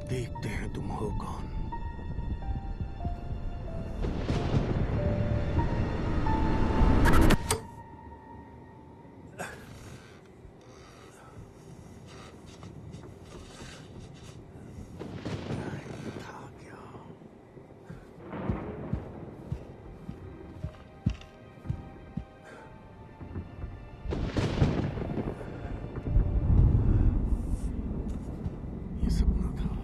देखते हैं तुम हो कौन। ये सपना था।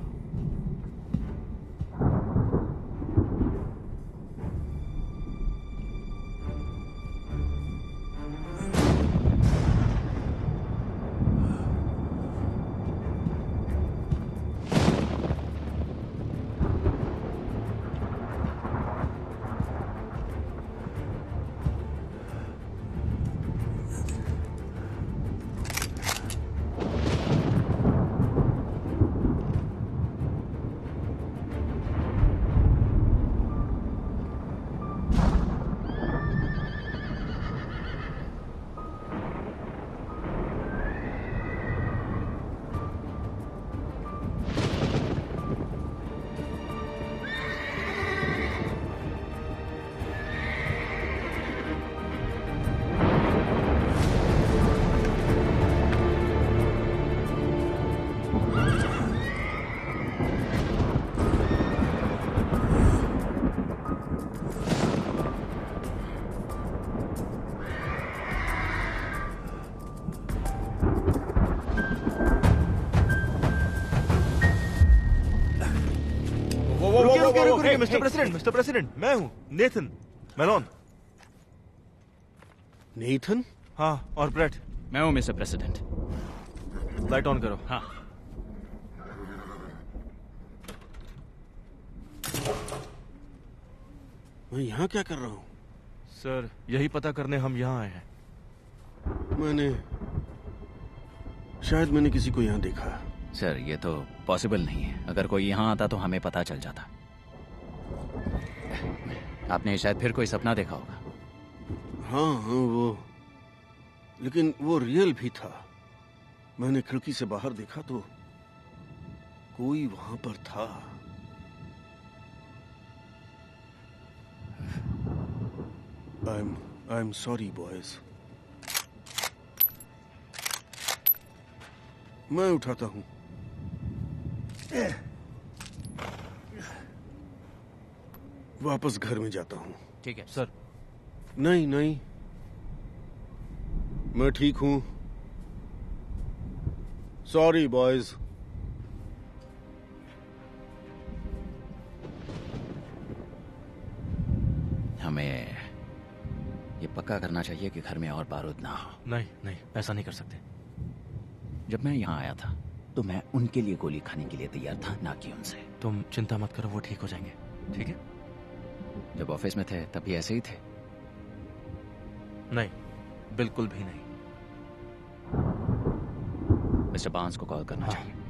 रुकिए मिस्टर प्रेसिडेंट, मैं हूँ नेथन मेलोन। नेथन? हाँ, और ब्रेट। मैं हूँ मिस्टर प्रेसिडेंट। लाइट ऑन करो। हाँ। मैं यहाँ क्या कर रहा हूँ? सर, यही पता करने हम यहाँ आए हैं। शायद मैंने किसी को यहाँ देखा। सर, ये तो पॉसिबल नहीं है। अगर कोई यहाँ आता तो हमें पता चल जाता। आपने शायद फिर कोई सपना देखा होगा। हाँ वो, लेकिन वो रियल भी था। मैंने खिड़की से बाहर देखा तो कोई वहां पर था। I am sorry boys. मैं उठाता हूँ। वापस घर में जाता हूँ। ठीक है सर। नहीं, मैं ठीक हूँ। Sorry boys. हमें ये पक्का करना चाहिए कि घर में और बारूद ना हो। नहीं, ऐसा नहीं कर सकते। जब मैं यहाँ आया था तो मैं उनके लिए गोली खाने के लिए तैयार था, ना कि उनसे। तुम चिंता मत करो, वो ठीक हो जाएंगे। ठीक है? जब ऑफिस में थे तब भी ऐसे ही थे? नहीं, बिल्कुल भी नहीं। मिस्टर बांस को कॉल करना चाहिए।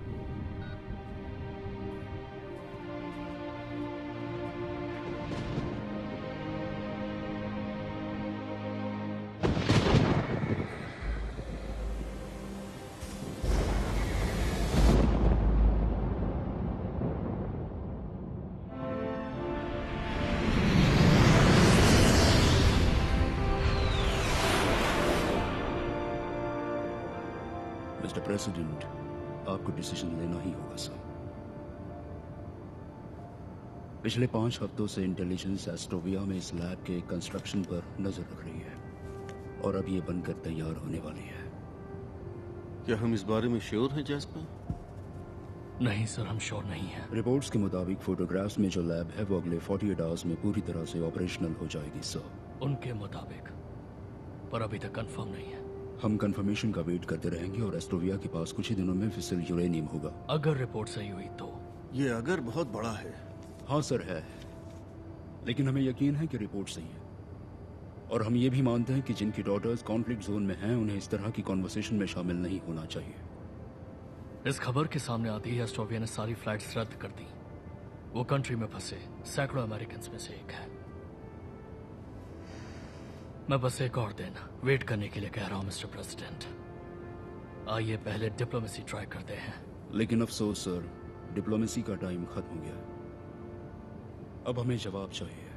मिस्टर प्रेसिडेंट, आपको डिसीजन लेना ही होगा सर। पिछले 5 हफ्तों से इंटेलिजेंस एस्ट्रोविया में इस लैब के कंस्ट्रक्शन पर नजर रख रही है और अब ये बनकर तैयार होने वाली है। क्या हम इस बारे में श्योर हैं जैस्पर? नहीं सर, हम श्योर नहीं हैं। रिपोर्ट्स के मुताबिक फोटोग्राफ्स में जो लैब है वो अगले 48 आवर्स में पूरी तरह से ऑपरेशनल हो जाएगी सर। उनके मुताबिक, पर अभी तक कंफर्म नहीं है। हम कंफर्मेशन का वेट करते रहेंगे और एस्ट्रोविया के पास कुछ ही दिनों में फिसल यूरेनियम होगा। अगर रिपोर्ट सही हुई तो? ये अगर बहुत बड़ा है। हाँ सर है, लेकिन हमें यकीन है कि रिपोर्ट सही है। और हम ये भी मानते हैं कि जिनकी डॉटर्स कॉन्फ्लिक्ट जोन में हैं उन्हें इस तरह की कॉन्वर्सेशन में शामिल नहीं होना चाहिए। इस खबर के सामने आती ही एस्ट्रोविया ने सारी फ्लाइट्स रद्द कर दी। वो कंट्री में फंसे सैकड़ों अमेरिकन में से एक है। मैं बस एक और दिन वेट करने के लिए कह रहा हूं मिस्टर प्रेसिडेंट। आइए पहले डिप्लोमेसी ट्राई करते हैं। लेकिन अफसोस सर, डिप्लोमेसी का टाइम खत्म हो गया है। अब हमें जवाब चाहिए,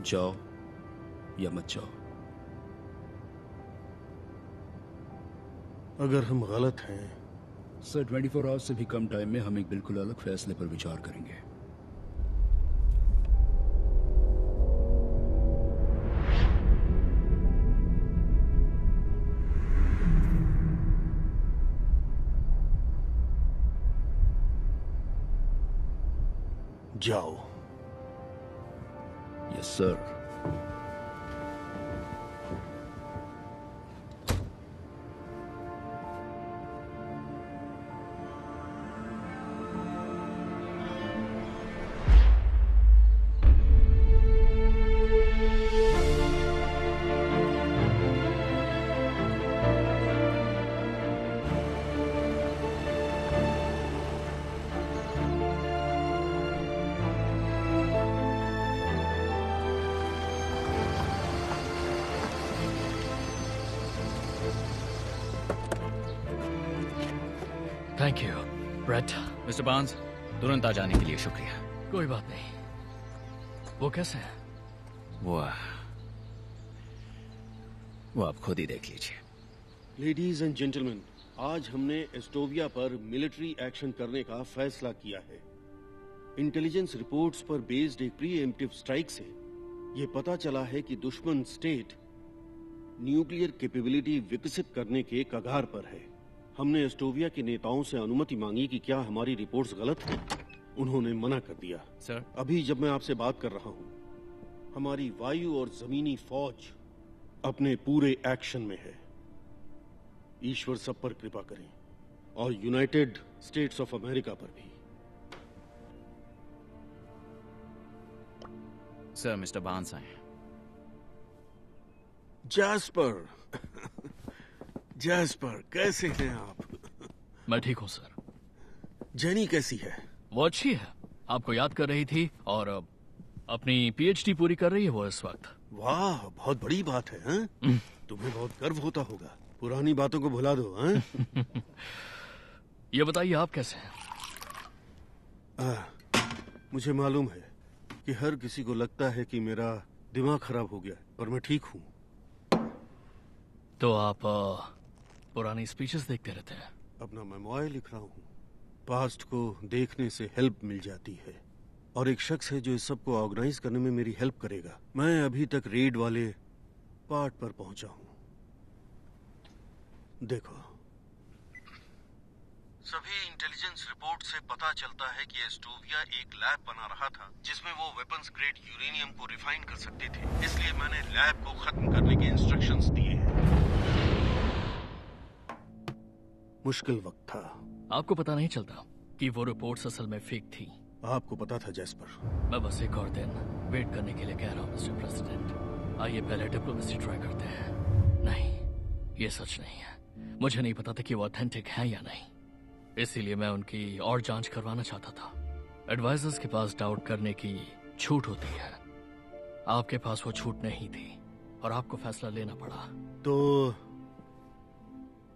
जाओ या मत जाओ। अगर हम गलत हैं सर 24 आवर्स से भी कम टाइम में हम एक बिल्कुल अलग फैसले पर विचार करेंगे। जाओ। Yes sir. Thank you Brett. Mr Barnes, तुरंत आ जाने के लिए शुक्रिया। कोई बात नहीं। वो कैसे है? वो आप खुद ही देख लीजिए। लेडीज एंड जेंटलमैन, आज हमने एस्टोविया पर मिलिट्री एक्शन करने का फैसला किया है। इंटेलिजेंस रिपोर्ट्स पर बेस्ड एक प्रीएम्प्टिव स्ट्राइक से ये पता चला है कि दुश्मन स्टेट न्यूक्लियर कैपेबिलिटी विकसित करने के कगार पर है। हमने एस्टोविया के नेताओं से अनुमति मांगी कि क्या हमारी रिपोर्ट्स गलत हैं। उन्होंने मना कर दिया। सर, अभी जब मैं आपसे बात कर रहा हूं, हमारी वायु और जमीनी फौज अपने पूरे एक्शन में है। ईश्वर सब पर कृपा करें, और यूनाइटेड स्टेट्स ऑफ अमेरिका पर भी। सर, मिस्टर बार्न्स आए। जैस्पर जैस्पर, कैसे हैं आप? मैं ठीक हूं सर। जेनी कैसी है? वो अच्छी है, आपको याद कर रही थी और अपनी पीएचडी पूरी कर रही है वो इस वक्त। वाह, बहुत बड़ी बात है। हैं? तुम्हें बहुत गर्व होता होगा। पुरानी बातों को भुला दो। हैं? ये बताइए आप कैसे हैं? मुझे मालूम है कि हर किसी को लगता है कि मेरा दिमाग खराब हो गया, पर मैं ठीक हूँ। तो आप पुरानी स्पीचेस देखते रहते हैं? अपना मेमोयर लिख रहा हूँ। पास्ट को देखने से हेल्प मिल जाती है, और एक शख्स है जो इस सब को ऑर्गेनाइज करने में मेरी हेल्प करेगा। मैं अभी तक रेड वाले पार्ट पर पहुंचा हूँ। देखो, सभी इंटेलिजेंस रिपोर्ट से पता चलता है कि एस्टोविया एक लैब बना रहा था जिसमें वो वेपन्स ग्रेड यूरेनियम को रिफाइन कर सकते थे। इसलिए मैंने लैब को खत्म करने के इंस्ट्रक्शंस दिए हैं। मुश्किल वक्त था। आपको पता नहीं चलता कि वो रिपोर्ट्स असल में फेक थी? आपको पता था जैस्पर। मैं बस एक और दिन वेट करने के लिए कह रहा हूँ मिस्टर प्रेसिडेंट। आइए पहले डिप्लोमेसी ट्राई करते हैं। नहीं, ये सच नहीं है। मुझे नहीं पता था कि वो ऑथेंटिक है या नहीं, इसीलिए मैं उनकी और जांच करवाना चाहता था। एडवाइजर्स के पास डाउट करने की छूट होती है, आपके पास वो छूट नहीं थी और आपको फैसला लेना पड़ा। तो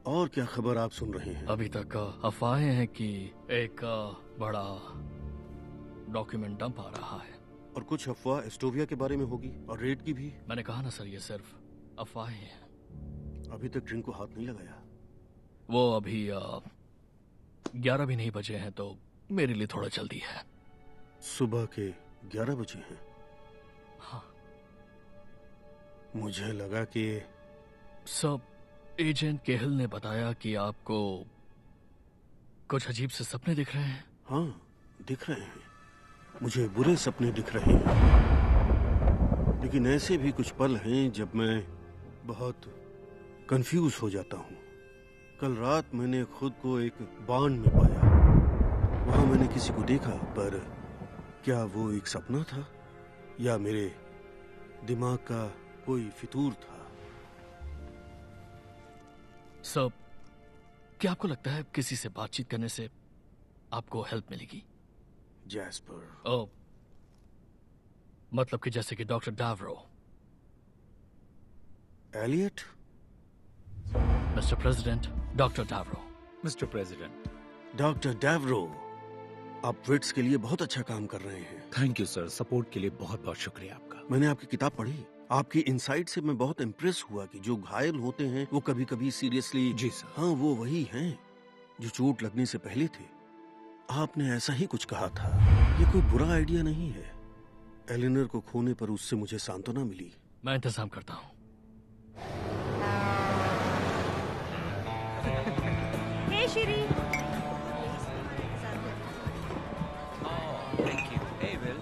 और क्या खबर आप सुन रहे हैं? अभी तक अफवाहें हैं कि एक बड़ा डॉक्यूमेंट डंप आ रहा है। और कुछ अफवाह एस्टोविया के बारे में होगी, और रेड की भी। मैंने कहा ना सर, ये सिर्फ अफवाहें हैं। अभी तक ड्रिंक को हाथ नहीं लगाया। वो अभी 11 भी नहीं बजे हैं, तो मेरे लिए थोड़ा जल्दी है। सुबह के 11 बजे हैं? हाँ। मुझे लगा कि सब एजेंट केहल ने बताया कि आपको कुछ अजीब से सपने दिख रहे हैं। हाँ, दिख रहे हैं। मुझे बुरे सपने दिख रहे हैं, लेकिन ऐसे भी कुछ पल हैं जब मैं बहुत कंफ्यूज हो जाता हूँ। कल रात मैंने खुद को एक बांड में पाया। वहां मैंने किसी को देखा, पर क्या वो एक सपना था या मेरे दिमाग का कोई फितूर था? सब, क्या आपको लगता है किसी से बातचीत करने से आपको हेल्प मिलेगी? जैस्पर। ओ, मतलब कि जैसे कि डॉक्टर डावरो। एलियट? मिस्टर प्रेसिडेंट, डॉक्टर डावरो। Mister president. डॉक्टर डावरो, आप वेट्स के लिए बहुत अच्छा काम कर रहे हैं। थैंक यू सर, सपोर्ट के लिए बहुत बहुत शुक्रिया आपका। मैंने आपकी किताब पढ़ी, आपकी इनसाइट से मैं बहुत इम्प्रेस हुआ कि जो घायल होते हैं वो कभी कभी सीरियसली। जी सर। हाँ, वो वही हैं जो चोट लगने से पहले थे। आपने ऐसा ही कुछ कहा था। ये कोई बुरा आइडिया नहीं है। एलिनर को खोने पर उससे मुझे सांत्वना मिली। मैं इंतजाम करता हूँ। Hey Shri, thank you. Hey Will,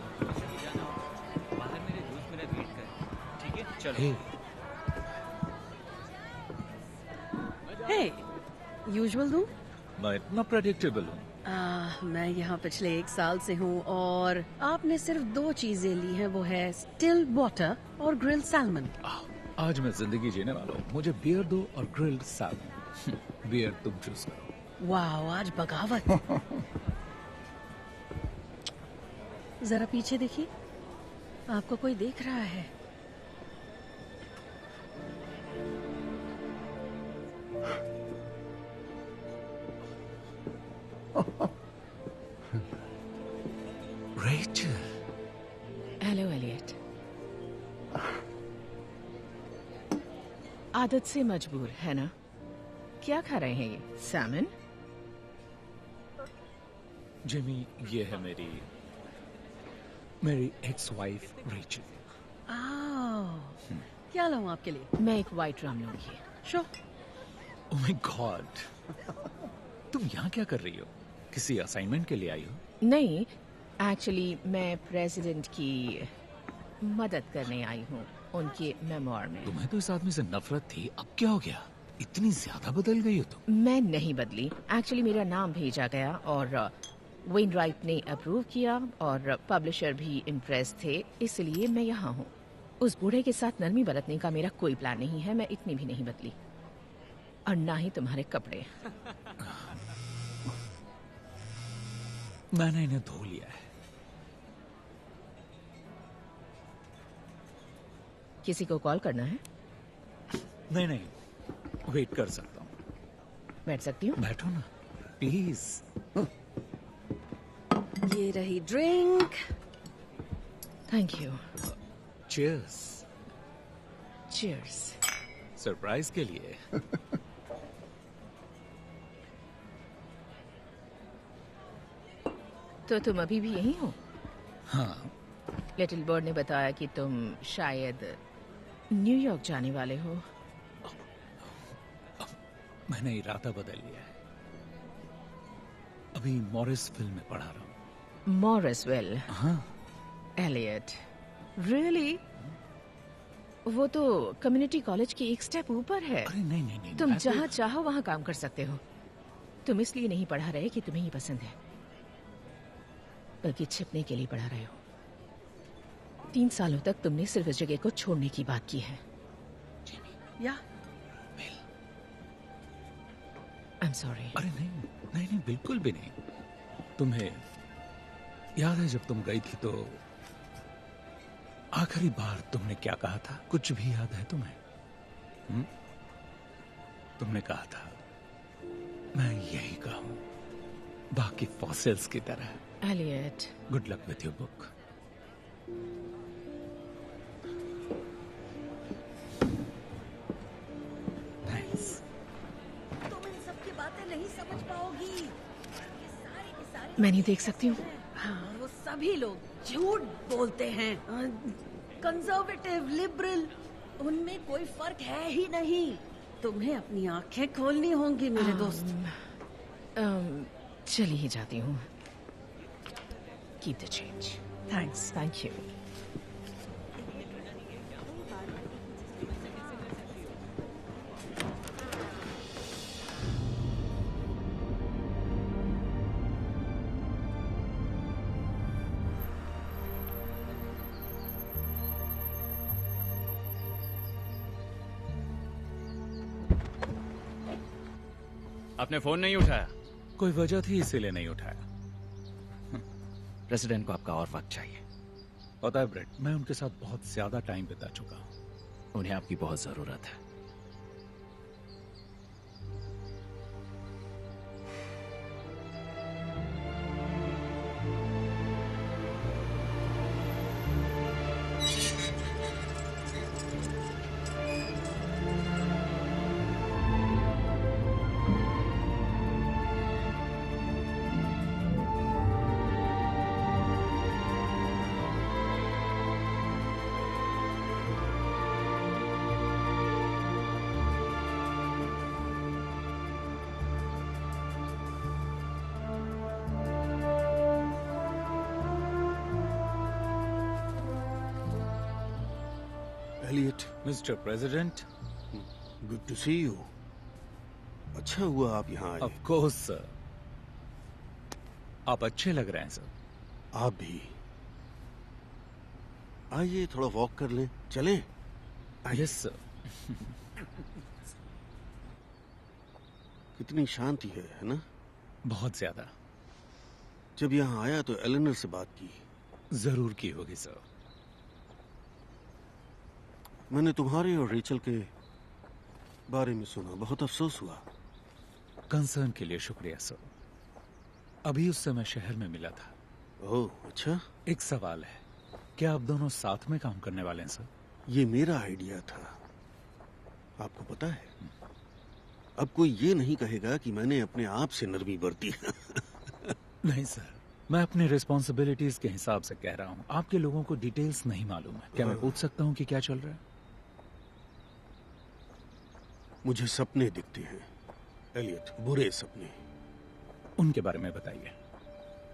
बाहर मेरे 2 मिनट वेट कर, ठीक है? चलो। हे, यूजुअल दूं? मैं इतना प्रेडिक्टेबल हूँ। मैं यहाँ पिछले 1 साल से हूँ और आपने सिर्फ 2 चीजें ली हैं, वो है स्टिल वाटर और ग्रिल्ड सैल्मन। आज मैं जिंदगी जीने वाला हूँ। मुझे बियर दो और ग्रिल्ड सैल्मन। बियर तुम चूज करो। वाह, आज बगावत। जरा पीछे देखिए, आपको कोई देख रहा है। रेचल। Hello Elliot. आदत से मजबूर है ना? क्या खा रहे हैं ये? सैमन? जिमी, ये है मेरी एक्स वाइफ रेचल। क्या लाऊं आपके लिए? मैं एक वाइट रम लूंगी। शो। ओह माय गॉड, तुम यहाँ क्या कर रही हो? किसी असाइनमेंट के लिए आई हो? नहीं, एक्चुअली मैं प्रेसिडेंट की मदद करने आई हूँ उनके मेमोर में। तुम्हें तो इस आदमी से नफरत थी, अब क्या हो गया? इतनी ज्यादा बदल गई हो तुम। मैं नहीं बदली। एक्चुअली मेरा नाम भेजा गया और वेन राइट ने अप्रूव किया और पब्लिशर भी इम्प्रेस थे, इसलिए मैं यहाँ हूँ। उस बूढ़े के साथ नरमी बरतने का मेरा कोई प्लान नहीं है। मैं इतनी भी नहीं बदली, और ना ही तुम्हारे कपड़े। मैंने इन्हें धो लिया है। किसी को कॉल करना है? नहीं, वेट कर सकता हूँ। बैठ सकती हूँ? बैठो ना प्लीज। ये रही drink. Thank you. Cheers. Cheers. Surprise के लिए। तो तुम अभी भी यहीं हो? हाँ। लिटिल बर्ड ने बताया कि तुम शायद न्यूयॉर्क जाने वाले हो। मैंने इरादा बदल लिया है। अभी मॉरिसविल में पढ़ा रहा हूँ। मॉरिसविल? हाँ। Elliot, really? वो तो कम्युनिटी कॉलेज के एक स्टेप ऊपर है। अरे नहीं, तुम जहाँ चाहो वहाँ काम कर सकते हो। तुम इसलिए नहीं पढ़ा रहे कि तुम्हें ही पसंद है, बल्कि छिपने के लिए पढ़ा रहे हो। 3 सालों तक तुमने सिर्फ इस जगह को छोड़ने की बात की है। या आई एम सॉरी। अरे नहीं, बिल्कुल भी नहीं। तुम्हें याद है जब तुम गई थी तो आखिरी बार तुमने क्या कहा था? कुछ भी याद है तुम्हें? तुमने कहा था मैं यही कहूं, बाकी फॉसिल्स की तरह। Elliot, good luck with your book. Thanks. तुम इन सब की बातें नहीं समझ पाओगी। ये सारे के सारे मैं नहीं देख सकती हूँ। हाँ, वो सभी लोग झूठ बोलते हैं। कंजर्वेटिव, लिबरल, उनमें कोई फर्क है ही नहीं। तुम्हें अपनी आंखें खोलनी होंगी मेरे दोस्त। चली ही जाती हूँ। Keep the change. Thanks. Thank you. आपने फोन नहीं उठाया? कोई वजह थी इसीलिए नहीं उठाया। प्रेसिडेंट को आपका और वक्त चाहिए। पता है ब्रेट, मैं उनके साथ बहुत ज्यादा टाइम बिता चुका हूँ। उन्हें आपकी बहुत जरूरत है। Elliot, mister president. Good to see you. अच्छा हुआ आप यहाँ आए। ऑफ कोर्स सर, आप अच्छे लग रहे हैं सर। आप भी। आइए थोड़ा वॉक कर लें, चलें? Yes sir. कितनी शांति है ना? बहुत ज्यादा। जब यहाँ आया तो एलेनर से बात की। जरूर की होगी सर। मैंने तुम्हारे और रेचल के बारे में सुना, बहुत अफसोस हुआ। कंसर्न के लिए शुक्रिया सर। अभी उस समय शहर में मिला था। ओह अच्छा। एक सवाल है, क्या आप दोनों साथ में काम करने वाले हैं सर? ये मेरा आइडिया था, आपको पता है। अब कोई ये नहीं कहेगा कि मैंने अपने आप से नरमी बरती। नहीं सर, मैं अपनी रिस्पॉन्सिबिलिटीज के हिसाब से कह रहा हूँ। आपके लोगों को डिटेल्स नहीं मालूम है। क्या मैं पूछ सकता हूँ कि क्या चल रहा है? मुझे सपने दिखते हैं एलियट, बुरे सपने। उनके बारे में बताइए।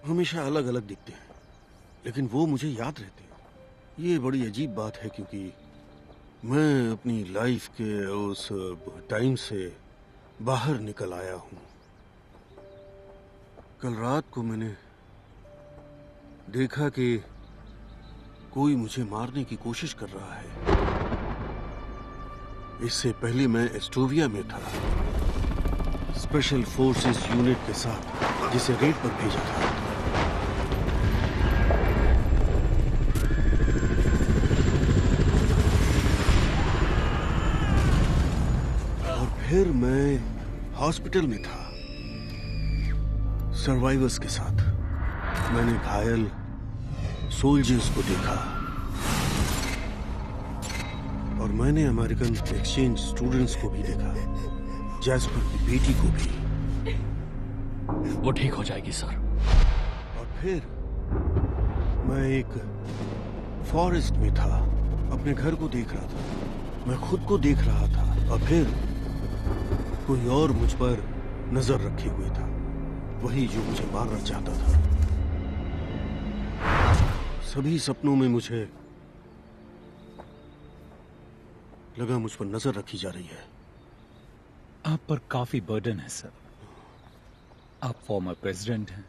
हमेशा अलग अलग दिखते हैं, लेकिन वो मुझे याद रहते हैं। ये बड़ी अजीब बात है, क्योंकि मैं अपनी लाइफ के उस टाइम से बाहर निकल आया हूं। कल रात को मैंने देखा कि कोई मुझे मारने की कोशिश कर रहा है। इससे पहले मैं एस्टोविया में था, स्पेशल फोर्सेस यूनिट के साथ, जिसे रेड पर भेजा था। और फिर मैं हॉस्पिटल में था सर्वाइवर्स के साथ। मैंने घायल सोल्जर्स को देखा और मैंने अमेरिकन एक्सचेंज स्टूडेंट्स को भी देखा, जैस्पर की बेटी को भी। वो ठीक हो जाएगी सर। और फिर मैं एक फॉरेस्ट में था, अपने घर को देख रहा था, मैं खुद को देख रहा था, और फिर कोई और मुझ पर नजर रखे हुए था, वही जो मुझे मारना चाहता था। सभी सपनों में मुझे लगा मुझ पर नजर रखी जा रही है। आप पर काफी बर्डन है सर। आप फॉर्मर प्रेसिडेंट हैं,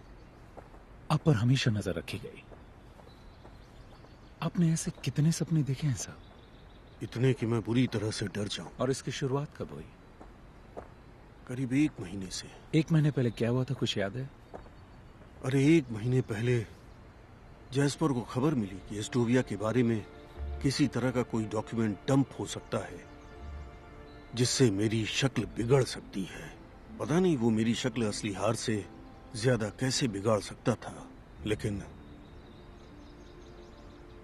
आप पर हमेशा नजर रखी गई। आपने ऐसे कितने सपने देखे हैं सर? इतने कि मैं बुरी तरह से डर जाऊं। और इसकी शुरुआत कब हुई? करीब 1 महीने से। 1 महीने पहले क्या हुआ था, कुछ याद है? अरे 1 महीने पहले जैस्पर को खबर मिली कि एस्टोविया के बारे में किसी तरह का कोई डॉक्यूमेंट डंप हो सकता है, जिससे मेरी शक्ल बिगड़ सकती है। पता नहीं वो मेरी शक्ल असली हार से ज्यादा कैसे बिगाड़ सकता था, लेकिन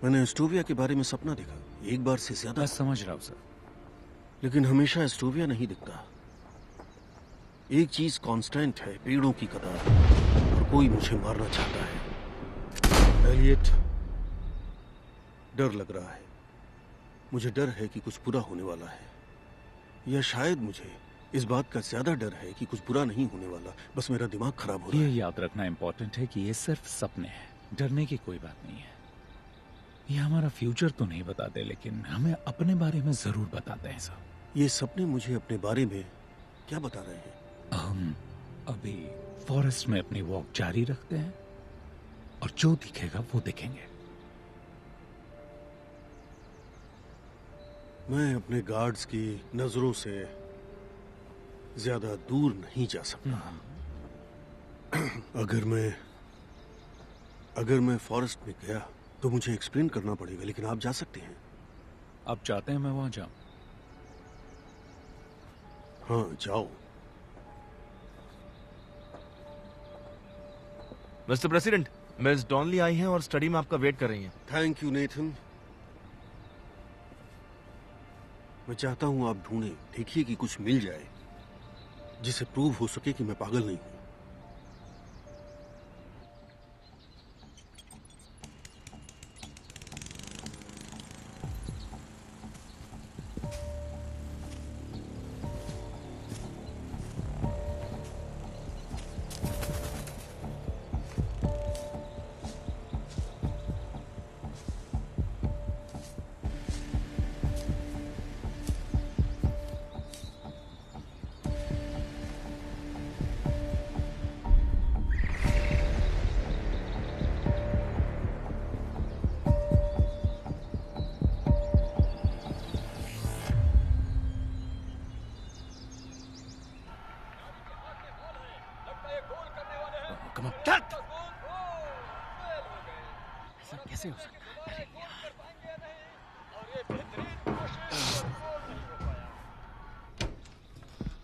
मैंने एस्टोविया के बारे में सपना देखा, एक बार से ज्यादा। मैं समझ रहा हूं सर, लेकिन हमेशा एस्टोविया नहीं दिखता। एक चीज कांस्टेंट है, पेड़ों की कतार, और कोई मुझे मारना चाहता है। एलियट, डर लग रहा है। मुझे डर है कि कुछ बुरा होने वाला है, या शायद मुझे इस बात का ज्यादा डर है कि कुछ बुरा नहीं होने वाला, बस मेरा दिमाग खराब हो रहा ये है। याद रखना इंपॉर्टेंट है कि ये सिर्फ सपने हैं, डरने की कोई बात नहीं है। ये हमारा फ्यूचर तो नहीं बताते, लेकिन हमें अपने बारे में जरूर बताते हैं सर। ये सपने मुझे अपने बारे में क्या बता रहे हैं? हम अभी फॉरेस्ट में अपनी वॉक जारी रखते हैं, और जो दिखेगा वो देखेंगे। मैं अपने गार्ड्स की नजरों से ज्यादा दूर नहीं जा सकता। अगर मैं फॉरेस्ट में गया तो मुझे एक्सप्लेन करना पड़ेगा, लेकिन आप जा सकते हैं। आप चाहते हैं मैं वहां जाऊं? हाँ, जाओ। मिस्टर प्रेसिडेंट, मिस डॉनली आई हैं और स्टडी में आपका वेट कर रही हैं। Thank you Nathan. मैं चाहता हूं आप ढूंढें, देखिए कि कुछ मिल जाए जिसे प्रूव हो सके कि मैं पागल नहीं हूं। Come on cut. ऐसा कैसे हो सकता है? अरे यार।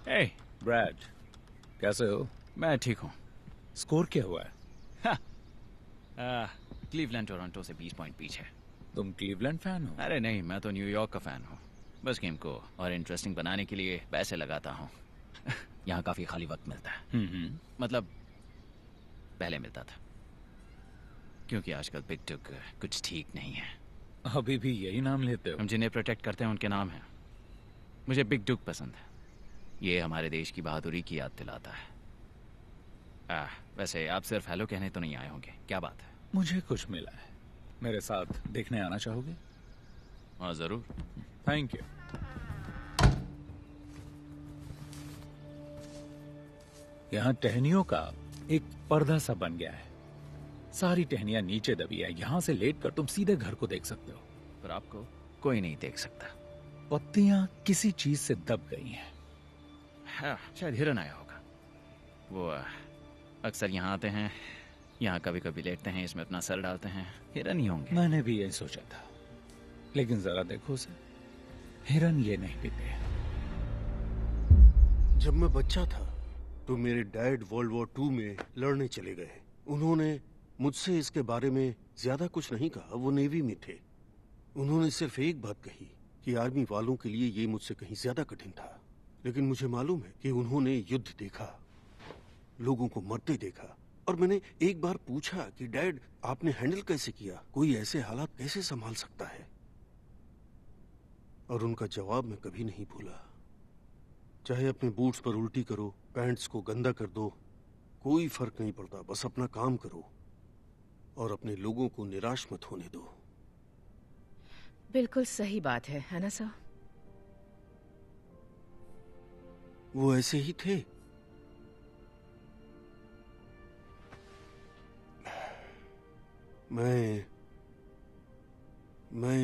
हे ब्रैड, कैसे हो? मैं ठीक हूँ। स्कोर क्या हुआ है? क्लीवलैंड टोरंटो से 20 पॉइंट पीछे। तुम क्लीवलैंड फैन हो? अरे नहीं, मैं तो न्यूयॉर्क का फैन हूँ। बस गेम को और इंटरेस्टिंग बनाने के लिए पैसे लगाता हूँ। यहाँ काफी खाली वक्त मिलता है। मतलब पहले मिलता था, क्योंकि आजकल बिग डुग कुछ ठीक नहीं है। अभी भी यही नाम लेते हो? हम जिन्हें प्रोटेक्ट करते हैं उनके नाम है। मुझे बिग डुग पसंद है। ये हमारे देश की बहादुरी की याद दिलाता है। वैसे आप सिर्फ हेलो कहने तो नहीं आए होंगे, क्या बात है? मुझे कुछ मिला है, मेरे साथ देखने आना चाहोगे? हाँ जरूर। Thank you. यहाँ टहनियों का एक पर्दा सा बन गया है। सारी टहनियां नीचे दबी है। यहाँ से लेटकर तुम सीधे घर को देख सकते हो, पर आपको कोई नहीं देख सकता। पत्तियां किसी चीज से दब गई हैं। हाँ, शायद हिरन आया होगा। वो अक्सर यहाँ आते हैं, यहाँ कभी कभी लेटते हैं, इसमें अपना सर डालते हैं। हिरन ही होंगे। मैंने भी यही सोचा था, लेकिन जरा देखो उसे, हिरन ये नहीं पीते। जब मैं बच्चा था तो मेरे डैड वर्ल्ड वॉर 2 में लड़ने चले गए। उन्होंने मुझसे इसके बारे में ज्यादा कुछ नहीं कहा, वो नेवी में थे। उन्होंने सिर्फ एक बात कही कि आर्मी वालों के लिए ये मुझसे कहीं ज्यादा कठिन था। लेकिन मुझे मालूम है कि उन्होंने युद्ध देखा, लोगों को मरते देखा। और मैंने एक बार पूछा कि डैड, आपने हैंडल कैसे किया? कोई ऐसे हालात कैसे संभाल सकता है? और उनका जवाब मैं कभी नहीं भूला। चाहे अपने बूट्स पर उल्टी करो, पैंट्स को गंदा कर दो, कोई फर्क नहीं पड़ता। बस अपना काम करो और अपने लोगों को निराश मत होने दो। बिल्कुल सही बात है ना सर? वो ऐसे ही थे। मैं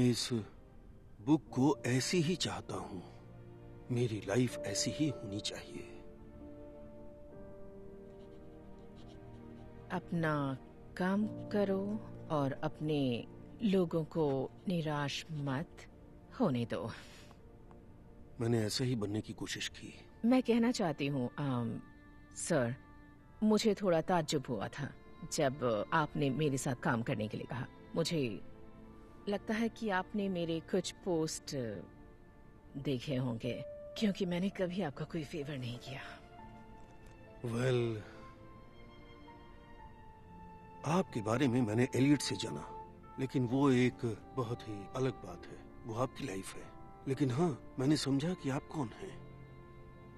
इस बुक को ऐसी ही चाहता हूं। मेरी लाइफ ऐसी ही होनी चाहिए। अपना काम करो और अपने लोगों को निराश मत होने दो। मैंने ऐसे ही बनने की कोशिश की। मैं कहना चाहती हूँ सर, मुझे थोड़ा ताज्जुब हुआ था जब आपने मेरे साथ काम करने के लिए कहा। मुझे लगता है कि आपने मेरे कुछ पोस्ट देखे होंगे, क्योंकि मैंने कभी आपका कोई फेवर नहीं किया। वेल, आपके बारे में मैंने एलियट से जाना, लेकिन वो एक बहुत ही अलग बात है। वो आपकी लाइफ है। लेकिन हाँ, मैंने समझा कि आप कौन हैं,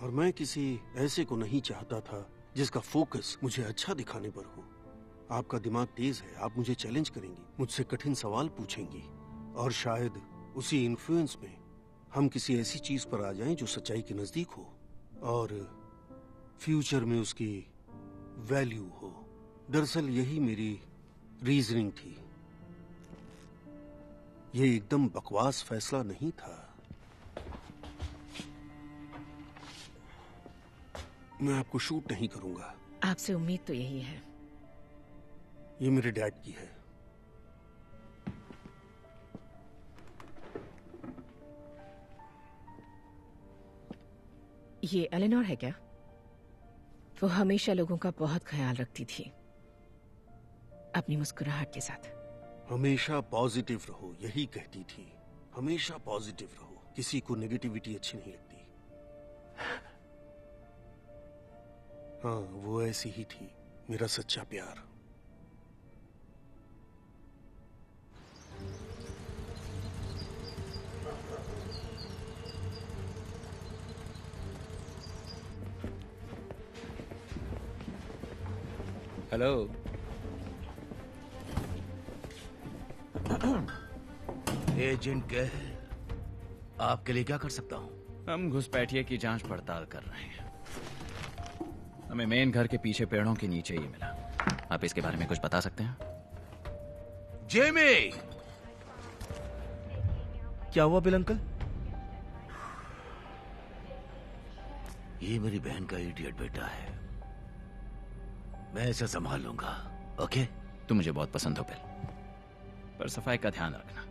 और मैं किसी ऐसे को नहीं चाहता था जिसका फोकस मुझे अच्छा दिखाने पर हो। आपका दिमाग तेज है, आप मुझे चैलेंज करेंगी, मुझसे कठिन सवाल पूछेंगी, और शायद उसी इन्फ्लुएंस में हम किसी ऐसी चीज पर आ जाएं जो सच्चाई के नजदीक हो और फ्यूचर में उसकी वैल्यू हो। दरअसल यही मेरी रीजनिंग थी। ये एकदम बकवास फैसला नहीं था। मैं आपको शूट नहीं करूंगा। आपसे उम्मीद तो यही है। ये मेरे डैड की है। ये एलेनोर है क्या? वो हमेशा लोगों का बहुत ख्याल रखती थी, अपनी मुस्कुराहट के साथ। हमेशा पॉजिटिव रहो, यही कहती थी। हमेशा पॉजिटिव रहो, किसी को नेगेटिविटी अच्छी नहीं लगती। हाँ, वो ऐसी ही थी, मेरा सच्चा प्यार। हेलो। एजेंट कह, आपके लिए क्या कर सकता हूँ? हम घुसपैठिए की जांच पड़ताल कर रहे हैं। हमें मेन घर के पीछे पेड़ों के नीचे ही मिला। आप इसके बारे में कुछ बता सकते हैं? जेमी! क्या हुआ बिल अंकल? ये मेरी बहन का इडियट बेटा है। मैं इसे संभाल लूंगा। ओके? तुम मुझे बहुत पसंद हो बिल, पर सफाई का ध्यान रखना।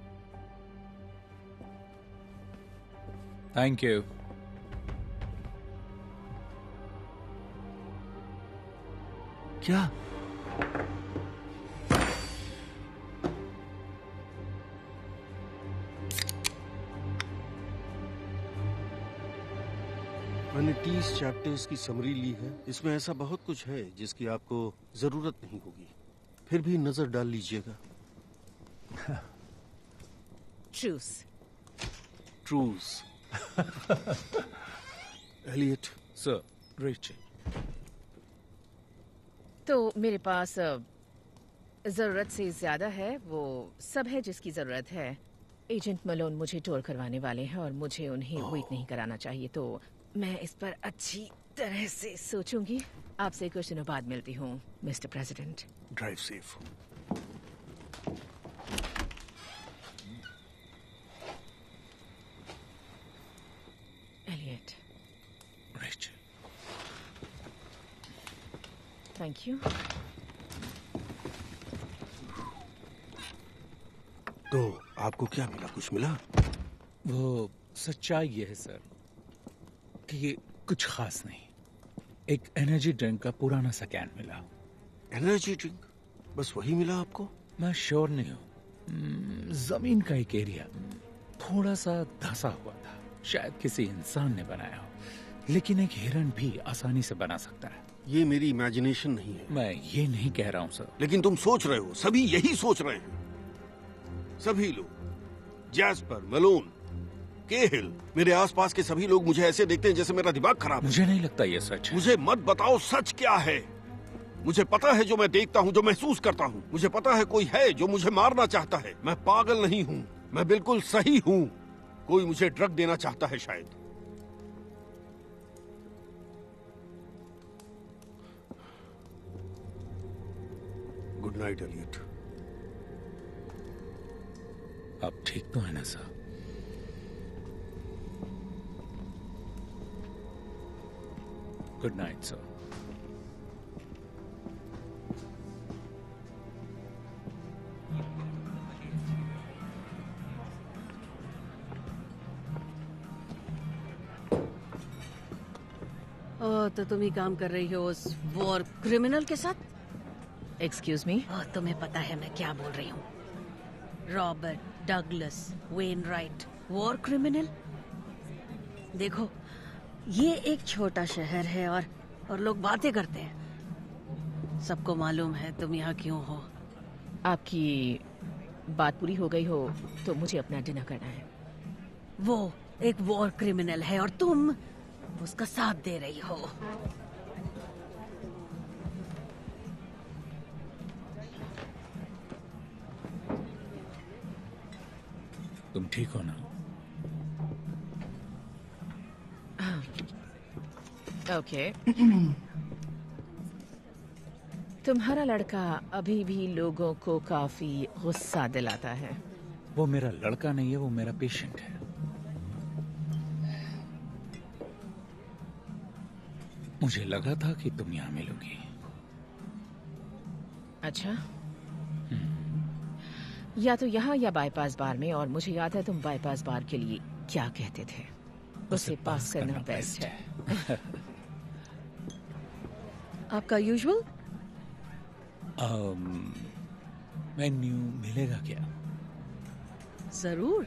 Thank you. क्या? मैंने 30 चैप्टर्स की समरी ली है। इसमें ऐसा बहुत कुछ है जिसकी आपको जरूरत नहीं होगी, फिर भी नजर डाल लीजिएगा। Truce. Truce. Elliot. Sir, Rachel. तो मेरे पास जरूरत से ज्यादा है, वो सब है जिसकी जरूरत है। एजेंट मलोन मुझे टोर करवाने वाले हैं और मुझे उन्हें वेट नहीं कराना चाहिए, तो मैं इस पर अच्छी तरह से सोचूंगी। आपसे कुछ दिनों बाद मिलती हूँ, Mr president. Drive safe. Elliot. Rachel. Thank you. तो आपको क्या मिला? कुछ मिला? वो सच्चाई ये है सर कि ये कुछ खास नहीं। एक एनर्जी ड्रिंक का पुराना सा कैन मिला। Energy drink? बस वही मिला आपको? मैं श्योर नहीं हूँ। जमीन का एक एरिया थोड़ा सा धंसा हुआ था, शायद किसी इंसान ने बनाया हो, लेकिन एक हिरन भी आसानी से बना सकता है। ये मेरी इमेजिनेशन नहीं है। मैं ये नहीं कह रहा हूँ सर। लेकिन तुम सोच रहे हो, सभी यही सोच रहे हैं। सभी लोग, जैस्पर, मलोन, केहिल, मेरे आसपास के सभी लोग मुझे ऐसे देखते हैं जैसे मेरा दिमाग खराब है। मुझे नहीं लगता ये सच है। मुझे मत बताओ सच क्या है। मुझे पता है जो मैं देखता हूँ, जो महसूस करता हूँ। मुझे पता है कोई है जो मुझे मारना चाहता है। मैं पागल नहीं हूँ, मैं बिल्कुल सही हूँ। कोई मुझे ड्रग देना चाहता है शायद। Good night Elliot. आप ठीक तो है ना सर? Good night sir. तो तुम ही काम कर रही हो उस वॉर क्रिमिनल के साथ? Excuse me? तुम्हें पता है मैं क्या बोल रही हूँ? Robert Douglas Wainwright, war criminal. देखो, ये एक छोटा शहर है और लोग बातें करते हैं। सबको मालूम है तुम यहाँ क्यों हो। आपकी बात पूरी हो गई हो तो मुझे अपना डिनर करना है। वो एक वॉर क्रिमिनल है और तुम उसका साथ दे रही हो। तुम ठीक हो ना? ओके। तुम्हारा लड़का अभी भी लोगों को काफी गुस्सा दिलाता है। वो मेरा लड़का नहीं है, वो मेरा पेशेंट है। मुझे लगा था कि तुम यहाँ मिलोगी। अच्छा, या तो यहाँ या बाईपास बार में। और मुझे याद है तुम बाईपास बार के लिए क्या कहते थे, उसे पास करना बेस्ट है। आपका यूजुअल मेन्यू मिलेगा क्या? जरूर।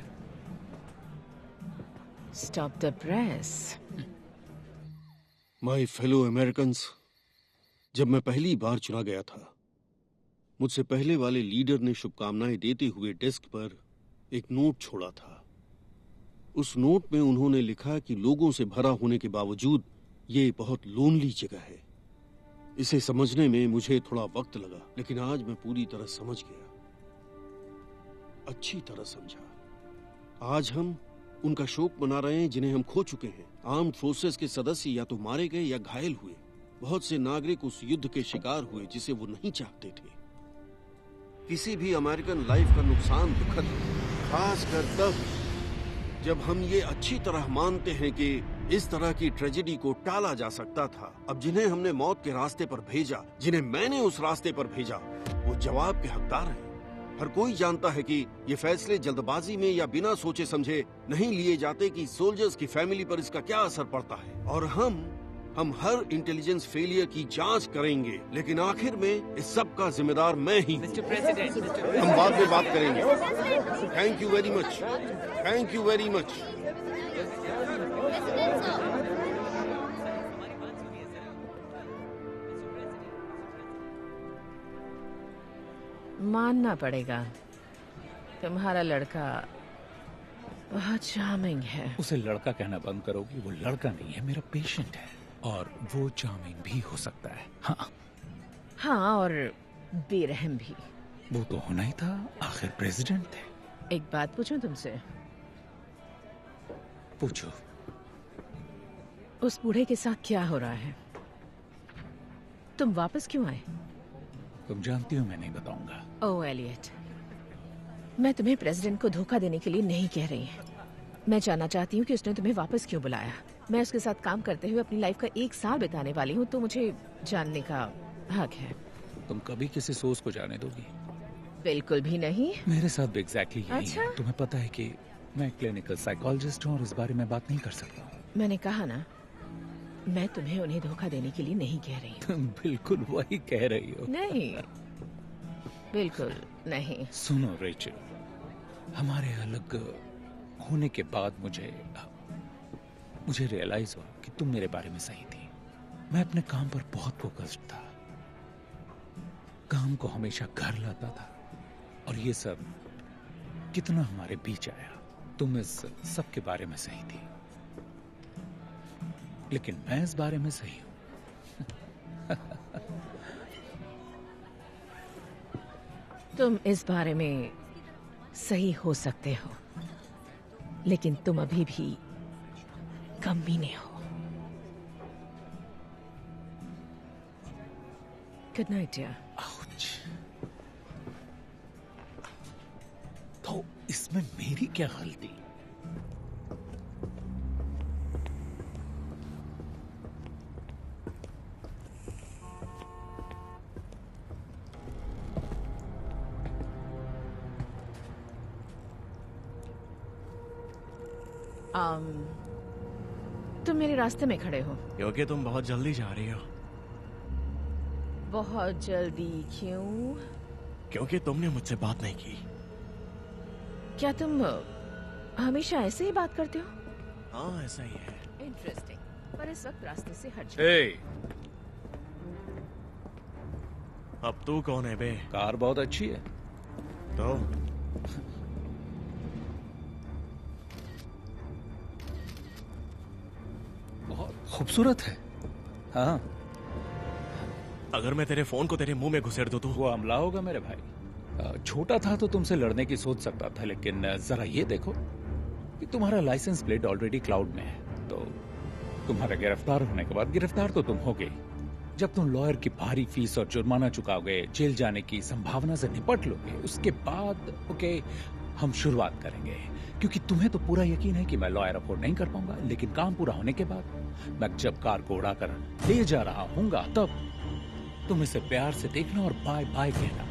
Stop the press. My fellow Americans, जब मैं पहली बार चुना गया था, मुझसे पहले वाले लीडर ने शुभकामनाएं देते हुए डेस्क पर एक नोट छोड़ा था। उस नोट में उन्होंने लिखा कि लोगों से भरा होने के बावजूद ये बहुत लोनली जगह है। इसे समझने में मुझे थोड़ा वक्त लगा, लेकिन आज मैं पूरी तरह समझ गया, अच्छी तरह समझा। आज हम उनका शोक मना रहे हैं जिन्हें हम खो चुके हैं। आर्म्ड फोर्सेस के सदस्य या तो मारे गए या घायल हुए। बहुत से नागरिक उस युद्ध के शिकार हुए जिसे वो नहीं चाहते थे। किसी भी अमेरिकन लाइफ का नुकसान दुखद है, खासकर तब जब हम ये अच्छी तरह मानते हैं कि इस तरह की ट्रेजेडी को टाला जा सकता था, अब जिन्हें हमने मौत के रास्ते पर भेजा, जिन्हें मैंने उस रास्ते पर भेजा, वो जवाब के हकदार हैं। हर कोई जानता है कि ये फैसले जल्दबाजी में या बिना सोचे समझे नहीं लिए जाते कि सोल्जर्स की फैमिली पर इसका क्या असर पड़ता है। और हम हर इंटेलिजेंस फेलियर की जांच करेंगे, लेकिन आखिर में इस सब का जिम्मेदार मैं ही हूँ। हम बाद में बात करेंगे। Thank you very much, thank you very much. मानना पड़ेगा, तुम्हारा लड़का बहुत चार्मिंग है। उसे लड़का कहना बंद करोगी? वो लड़का नहीं है, मेरा पेशेंट है, और वो चार्मिंग भी हो सकता है। हाँ, और बेरहम भी। वो तो होना ही था, आखिर प्रेसिडेंट थे। एक बात पूछूं तुमसे? पूछो। उस बूढ़े के साथ क्या हो रहा है? तुम वापस क्यों आए? तुम जानती हो मैं नहीं बताऊंगा। ओह एलियट, मैं तुम्हें प्रेसिडेंट को धोखा देने के लिए नहीं कह रही। मैं जानना चाहती हूँ कि उसने तुम्हें वापस क्यों बुलाया। मैं उसके साथ काम करते हुए अपनी लाइफ का 1 साल बिताने वाली हूँ, तो मुझे जानने का हक है। तुम कभी किसी सोच को जाने दोगी? बिल्कुल भी नहीं। मेरे साथ भी एग्जैक्टली यही अच्छा? है। तुम्हें पता है कि मैं क्लिनिकल साइकोलॉजिस्ट हूँ और इस बारे में बात नहीं कर सकता। मैंने कहा ना, मैं तुम्हें उन्हें धोखा देने के लिए नहीं कह रही। तुम बिल्कुल वही कह रही हो। नहीं, बिल्कुल नहीं। सुनो रेचल, हमारे अलग होने के बाद मुझे रियलाइज हुआ कि तुम मेरे बारे में सही थी। मैं अपने काम पर बहुत फोकस्ड था, काम को हमेशा घर लाता था, और ये सब कितना हमारे बीच आया। तुम इस सब के बारे में सही थी, लेकिन मैं इस बारे में सही हूं। तुम इस बारे में सही हो सकते हो, लेकिन तुम अभी भी कमीने हो। Good night dear. आउच। तो इसमें मेरी क्या गलती? तुम मेरे रास्ते में खड़े हो क्योंकि तुम बहुत जल्दी जा रही हो। बहुत जल्दी क्यों? क्योंकि तुमने मुझसे बात नहीं की। क्या तुम हमेशा ऐसे ही बात करते हो? हाँ, ऐसा ही है। इंटरेस्टिंग, पर इस वक्त रास्ते से हट जाओ। अब तू कौन है बे? कार बहुत अच्छी है। तो बहुत खूबसूरत है। हाँ, अगर मैं तेरे फोन को तेरे मुंह में घुसेड़ दूं तो? वो हमला होगा मेरे भाई। छोटा था तो तुमसे लड़ने की सोच सकता था, लेकिन जरा ये देखो कि तुम्हारा लाइसेंस प्लेट ऑलरेडी क्लाउड में है। तो तुम्हारा गिरफ्तार होने के बाद, गिरफ्तार तो तुम होगे, जब तुम लॉयर की भारी फीस और जुर्माना चुकाओगे, जेल जाने की संभावना से निपट लोगे, उसके बाद ओके हम शुरुआत करेंगे। क्योंकि तुम्हें तो पूरा यकीन है कि मैं लॉयर अफोर्ड नहीं कर पाऊंगा, लेकिन काम पूरा होने के बाद मैं जब कार को उड़ाकर ले जा रहा हूँगा, तब तुम इसे प्यार से देखना और बाय बाय कहना।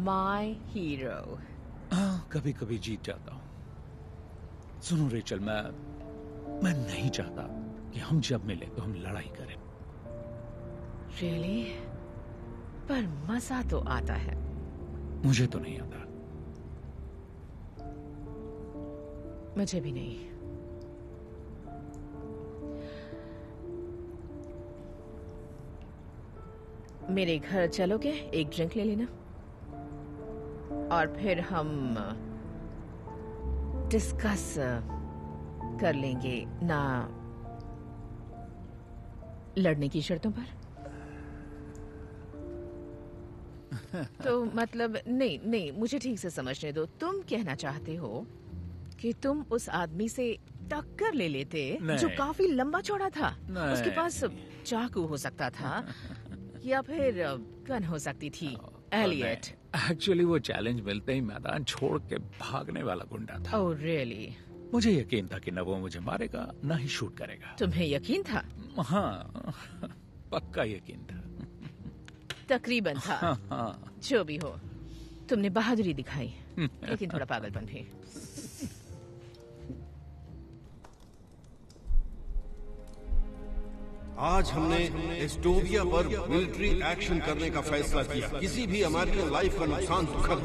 My hero. हाँ, कभी कभी जीत जाता हूँ। सुनो रेचल, मैं नहीं चाहता कि हम जब मिले तो हम लड़ाई करें। रियली? पर मजा तो आता है। मुझे तो नहीं आता। मुझे भी नहीं। मेरे घर चलोगे? एक ड्रिंक ले लेना और फिर हम डिस्कस कर लेंगे ना लड़ने की शर्तों पर? तो मतलब नहीं, मुझे ठीक से समझने दो। तुम कहना चाहते हो कि तुम उस आदमी से टक्कर ले लेते जो काफी लंबा चौड़ा था? उसके पास चाकू हो सकता था या फिर गन हो सकती थी। एलियट, एक्चुअली वो चैलेंज मिलते ही मैदान छोड़ के भागने वाला गुंडा था। Oh really? मुझे यकीन था कि न वो मुझे मारेगा न ही शूट करेगा। तुम्हें यकीन था? हाँ, पक्का यकीन था। तकरीबन था। हाँ। जो भी हो, तुमने बहादुरी दिखाई, लेकिन थोड़ा पागलपन भी। आज हमने एस्टोविया पर मिलिट्री एक्शन करने का फैसला किया। किसी भी अमेरिकन लाइफ का नुकसान दुखद,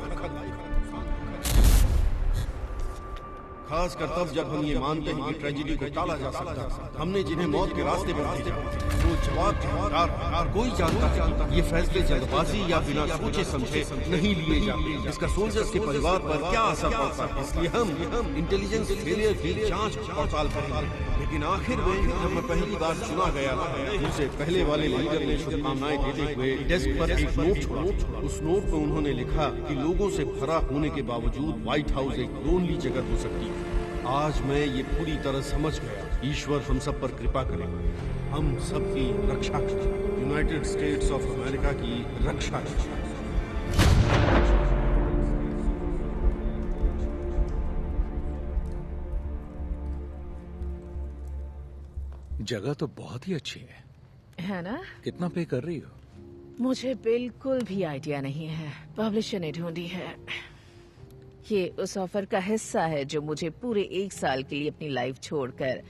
खासकर तब जब हम ये मानते हैं कि ट्रेजेडी को टाला जा सकता है। हमने जिन्हें मौत के रास्ते पर भेजा वो जवाब हकदार। कोई जानता है ये फैसले जल्दबाजी या बिना सोचे समझे नहीं लिए जाते। इसका सोल्जर्स के परिवार पर क्या असर पड़ता है, इसलिए हम इंटेलिजेंस फेलियर की जांच पड़ताल करेंगे। लेकिन आखिर में जब मैं पहली बार चुना गया मुझसे पहले वाले लीडर ने शुभकामनाएं देते हुए डेस्क पर एक नोट छोड़ा। उस नोट में उन्होंने लिखा कि लोगों से भरा होने के बावजूद व्हाइट हाउस एक लोनली जगह हो सकती है। आज मैं ये पूरी तरह समझ गया। ईश्वर हम सब पर कृपा करे, हम सबकी रक्षा करे, यूनाइटेड स्टेट्स ऑफ अमेरिका की रक्षा करे। जगह तो बहुत ही अच्छी है ना? कितना पे कर रही हो? मुझे बिल्कुल भी आइडिया नहीं है। पब्लिशर ने ढूंढी है। ये उस ऑफर का हिस्सा है जो मुझे पूरे 1 साल के लिए अपनी लाइफ छोड़कर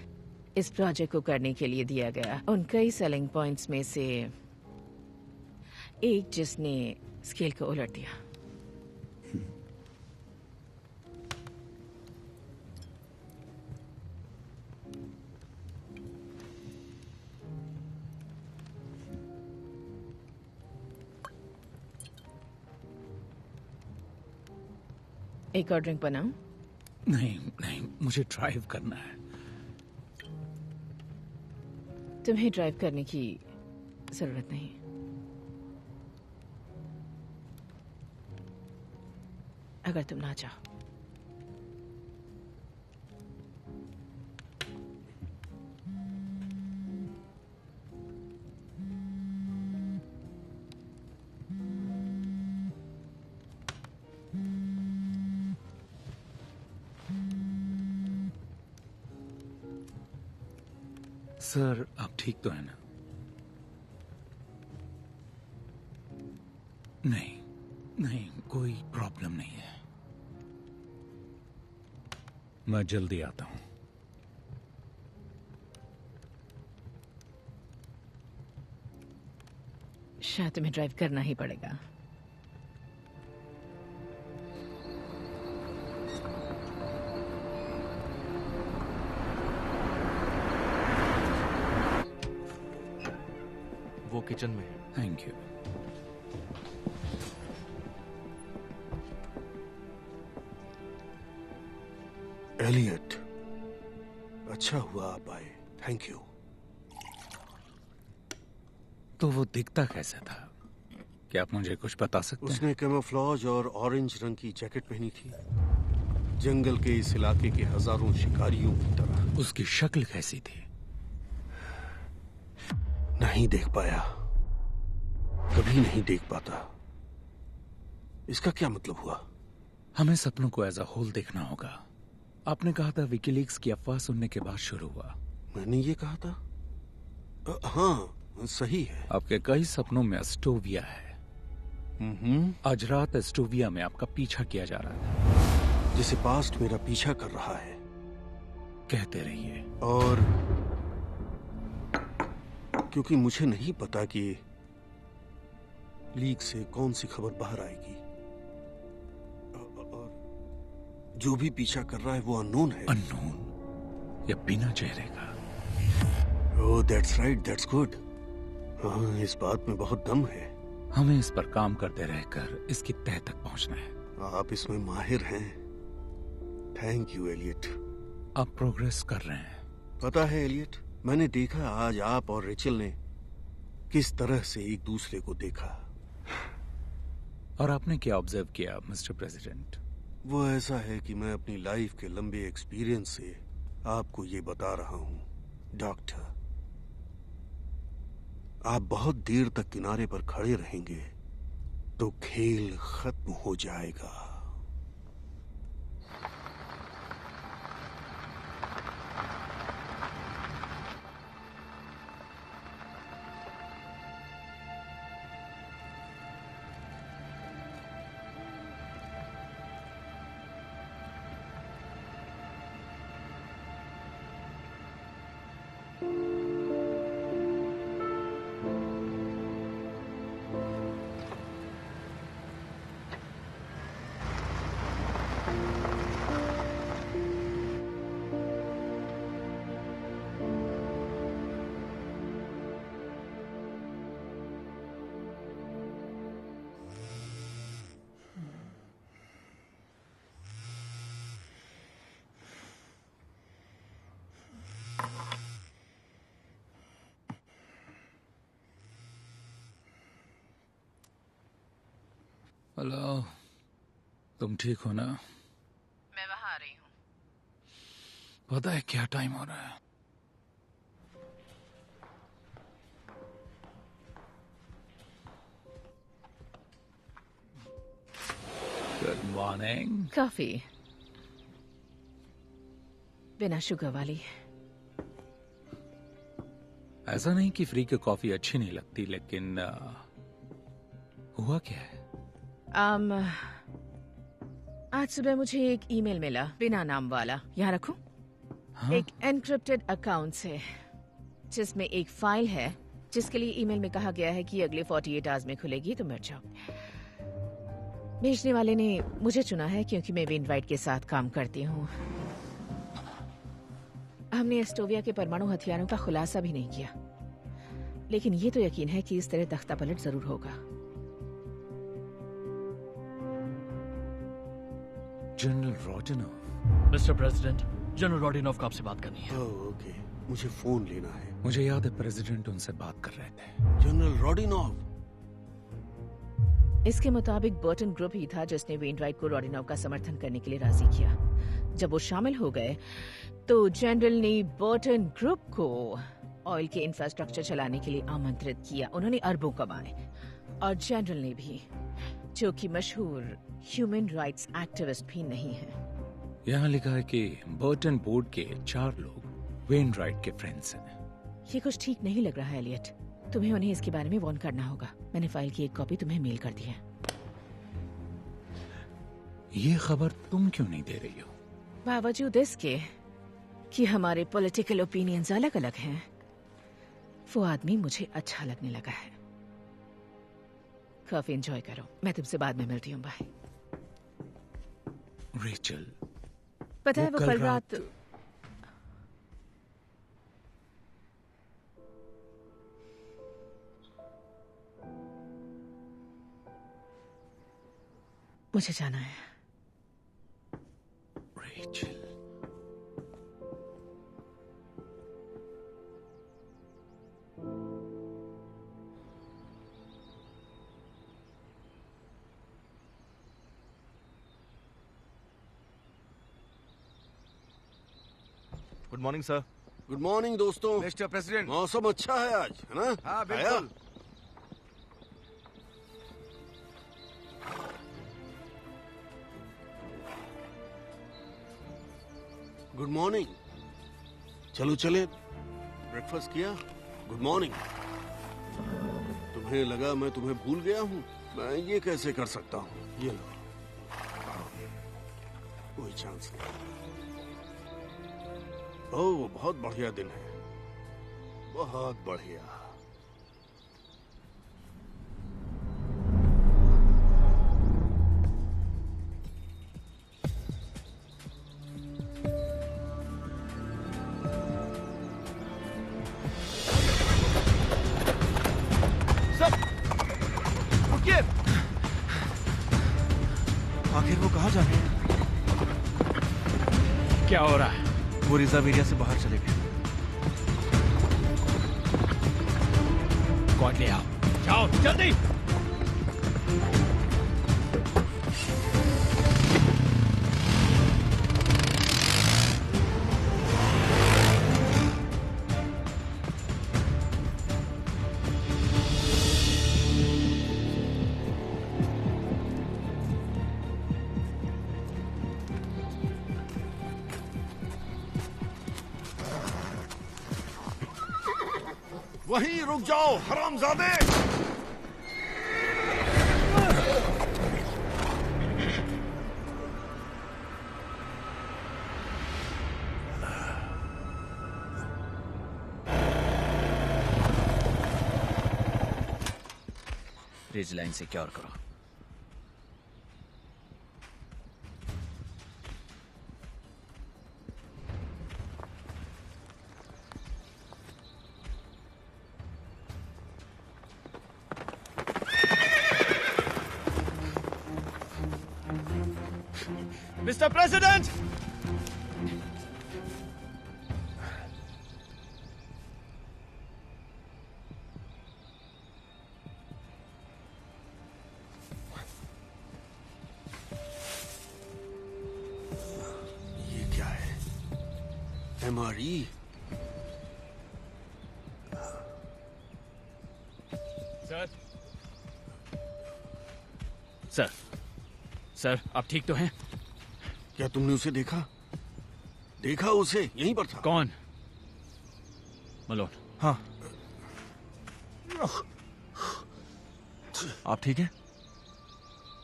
इस प्रोजेक्ट को करने के लिए दिया गया। उन कई सेलिंग पॉइंट्स में से एक जिसने स्केल को उलट दिया। एक और ड्रिंक बनाऊं? नहीं, मुझे ड्राइव करना है। तुम्हें ड्राइव करने की जरूरत नहीं। अगर तुम ना चाहो। सर, आप ठीक तो है ना? नहीं, कोई प्रॉब्लम नहीं है। मैं जल्दी आता हूं। शायद तुम्हें ड्राइव करना ही पड़ेगा। वो किचन में है। Thank you. एलियट, अच्छा हुआ आप आए। Thank you. तो वो दिखता कैसा था? क्या आप मुझे कुछ बता सकते हैं? उसने कैमोफ्लेज और ऑरेंज रंग की जैकेट पहनी थी, जंगल के इस इलाके के हजारों शिकारियों की तरह। उसकी शक्ल कैसी थी? नहीं देख पाया, कभी नहीं देख पाता। इसका क्या मतलब हुआ? हमें सपनों को एज अ होल देखना होगा। आपने कहा था विकीलीक्स की अफवाह सुनने के बाद शुरू हुआ। मैंने ये कहा था? हाँ, सही है। आपके कई सपनों में एस्टोविया है। आज रात एस्टोविया में आपका पीछा किया जा रहा था। जिसे पास्ट मेरा पीछा कर रहा है। कहते रहिए। और क्योंकि मुझे नहीं पता कि लीक से कौन सी खबर बाहर आएगी, और जो भी पीछा कर रहा है वो अननोन है। अननोन या बिना चेहरे का? ओह, दैट्स राइट, दैट्स गुड। हाँ, इस बात में बहुत दम है। हमें इस पर काम करते रहकर इसकी तह तक पहुंचना है। आप इसमें माहिर हैं। Thank you Elliot. आप प्रोग्रेस कर रहे हैं। पता है एलियट, मैंने देखा आज आप और रेचल ने किस तरह से एक दूसरे को देखा। और आपने क्या ऑब्जर्व किया मिस्टर प्रेसिडेंट? वो ऐसा है कि मैं अपनी लाइफ के लंबे एक्सपीरियंस से आपको ये बता रहा हूं डॉक्टर, आप बहुत देर तक किनारे पर खड़े रहेंगे तो खेल खत्म हो जाएगा। हेलो, तुम ठीक हो ना? मैं वहां आ रही हूँ। पता है क्या टाइम हो रहा है? Good morning. कॉफी बिना शुगर वाली। ऐसा नहीं कि फ्री की कॉफी अच्छी नहीं लगती, लेकिन हुआ क्या है? आज सुबह मुझे एक ईमेल मिला बिना नाम वाला। यहाँ रखूं? हाँ? एक एनक्रिप्टेड अकाउंट से, जिसमें एक फाइल है जिसके लिए ईमेल में कहा गया है कि अगले 48 आवर्स में खुलेगी, तो मर जाओ। भेजने वाले ने मुझे चुना है क्योंकि मैं वेनराइट के साथ काम करती हूँ। हमने एस्टोविया के परमाणु हथियारों का खुलासा भी नहीं किया, लेकिन ये तो यकीन है कि इस तरह तख्तापलट जरूर होगा। जनरल रोडिनोव। मिस्टर प्रेसिडेंट, जनरल रोडिनोव को आपसे बात करनी है। ओके, मुझे फोन लेना है। मुझे याद है प्रेसिडेंट उनसे बात कर रहे थे। जनरल रोडिनोव। इसके मुताबिक बर्टन ग्रुप ही था जिसने वेनराइट को रोडिनोव का समर्थन करने के लिए राजी किया। जब वो शामिल हो गए तो जनरल ने बर्टन ग्रुप को ऑयल के इंफ्रास्ट्रक्चर चलाने के लिए आमंत्रित किया। उन्होंने अरबों कमाए। और जनरल ने भी, जो कि मशहूर ह्यूमन राइट्स एक्टिविस्ट भी नहीं है। यहाँ लिखा है कि बर्टन बोर्ड के 4 लोग वेनराइट के फ्रेंड्स हैं। ये कुछ ठीक नहीं लग रहा है एलियट। तुम्हें उन्हें इसके बारे में वार्न करना होगा। मैंने फाइल की एक कॉपी तुम्हें मेल कर दी है। ये खबर तुम क्यों नहीं दे रही हो? बावजूद इसके कि हमारे पॉलिटिकल ओपिनियंस अलग अलग हैं, वो आदमी मुझे अच्छा लगने लगा है। काफी एंजॉय करो। मैं तुमसे बाद में मिलती हूँ। बाय। रेचल, पता है वो कल रात मुझे जाना है। Rachel, good morning sir. Good morning दोस्तों। Mister president. मौसम अच्छा है आज, है ना? हाँ बिल्कुल। Good morning. चलो चले, ब्रेकफास्ट किया? Good morning. तुम्हें लगा मैं तुम्हें भूल गया हूँ? मैं ये कैसे कर सकता हूँ? ये लो, कोई चांस नहीं। ओह, बहुत बढ़िया दिन है, बहुत बढ़िया। आखिर वो कहाँ जा रहे हैं? क्या हो रहा है? वो रिजर्व एरिया से बाहर चले गए। कौन ले आओ, जाओ जल्दी। वहीं रुक जाओ हरामजादे। रिज लाइन सिक्योर करो। Mister president! ये क्या है? MRE? सर, सर, सर, आप ठीक तो हैं? क्या तुमने उसे देखा? देखा उसे? यहीं पर था। कौन? मलोन। हाँ। आप ठीक है?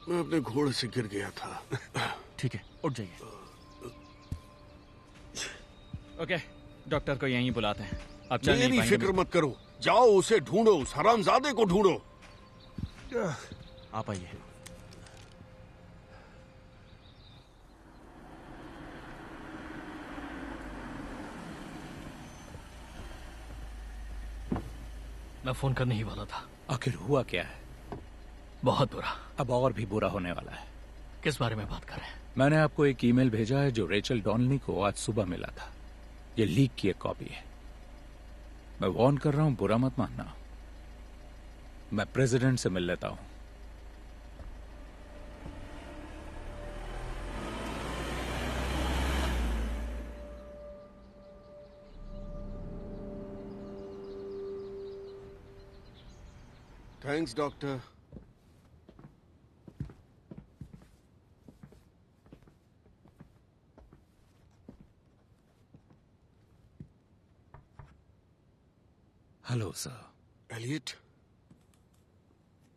मैं अपने घोड़े से गिर गया था। ठीक है, उठ जाइए। ओके, डॉक्टर को यहीं बुलाते हैं। आप चल नहीं मेरी पाएंगे। फिक्र मत करो, जाओ उसे ढूंढो, उस हरामजादे को ढूंढो। आप आइए। मैं फोन करने ही वाला था। आखिर हुआ क्या है? बहुत बुरा। अब और भी बुरा होने वाला है। किस बारे में बात कर रहे हैं? मैंने आपको एक ईमेल भेजा है जो रेचल डॉनली को आज सुबह मिला था। ये लीक की एक कॉपी है। मैं वार्न कर रहा हूं, बुरा मत मानना। मैं प्रेसिडेंट से मिल लेता हूं। Thanks doctor. Hello sir. Elliot,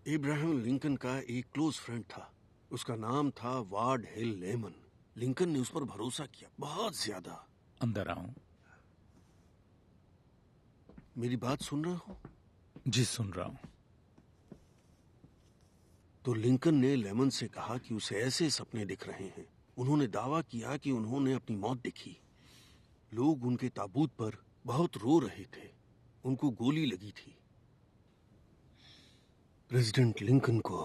Abraham Lincoln का एक क्लोज फ्रेंड था। उसका नाम था वार्ड हिल लेमन। लिंकन ने उस पर भरोसा किया, बहुत ज्यादा। अंदर आऊं? मेरी बात सुन रहे हो? जी सुन रहा हूं। तो लिंकन ने लेमन से कहा कि उसे ऐसे सपने दिख रहे हैं। उन्होंने दावा किया कि उन्होंने अपनी मौत देखी। लोग उनके ताबूत पर बहुत रो रहे थे। उनको गोली लगी थी। प्रेसिडेंट लिंकन को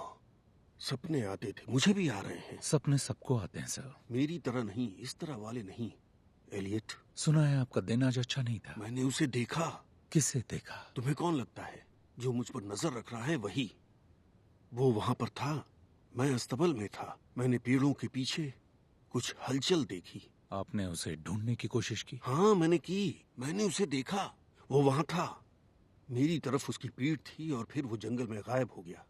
सपने आते थे, मुझे भी आ रहे हैं। सपने सबको आते हैं सर। मेरी तरह नहीं, इस तरह वाले नहीं। एलियट, सुना है आपका दिन आज अच्छा नहीं था। मैंने उसे देखा। किसे देखा? तुम्हें कौन लगता है? जो मुझ पर नजर रख रहा है वही। वो वहां पर था, मैं अस्तबल में था। मैंने पेड़ों के पीछे कुछ हलचल देखी। आपने उसे ढूंढने की कोशिश की? हाँ मैंने की। मैंने उसे देखा, वो वहां था। मेरी तरफ उसकी पीठ थी और फिर वो जंगल में गायब हो गया।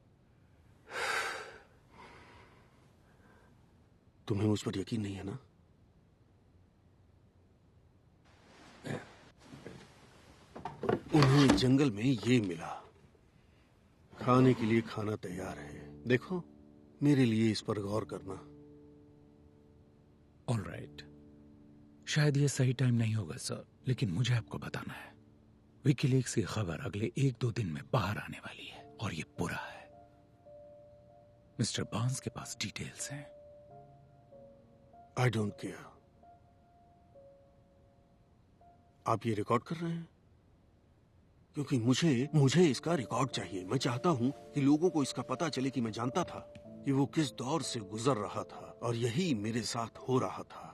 तुम्हें उस पर यकीन नहीं है ना? उन्हें जंगल में ये मिला। खाने के लिए खाना तैयार है। देखो, मेरे लिए इस पर गौर करना। ऑलराइट, शायद ये सही टाइम नहीं होगा सर, लेकिन मुझे आपको बताना है। विकीलीक्स की खबर अगले 1-2 दिन में बाहर आने वाली है और ये बुरा है। मिस्टर बार्न्स के पास डिटेल्स हैं। I don't care. आप ये रिकॉर्ड कर रहे हैं? क्योंकि मुझे इसका रिकॉर्ड चाहिए। मैं चाहता हूं कि लोगों को इसका पता चले कि मैं जानता था कि वो किस दौर से गुजर रहा था और यही मेरे साथ हो रहा था।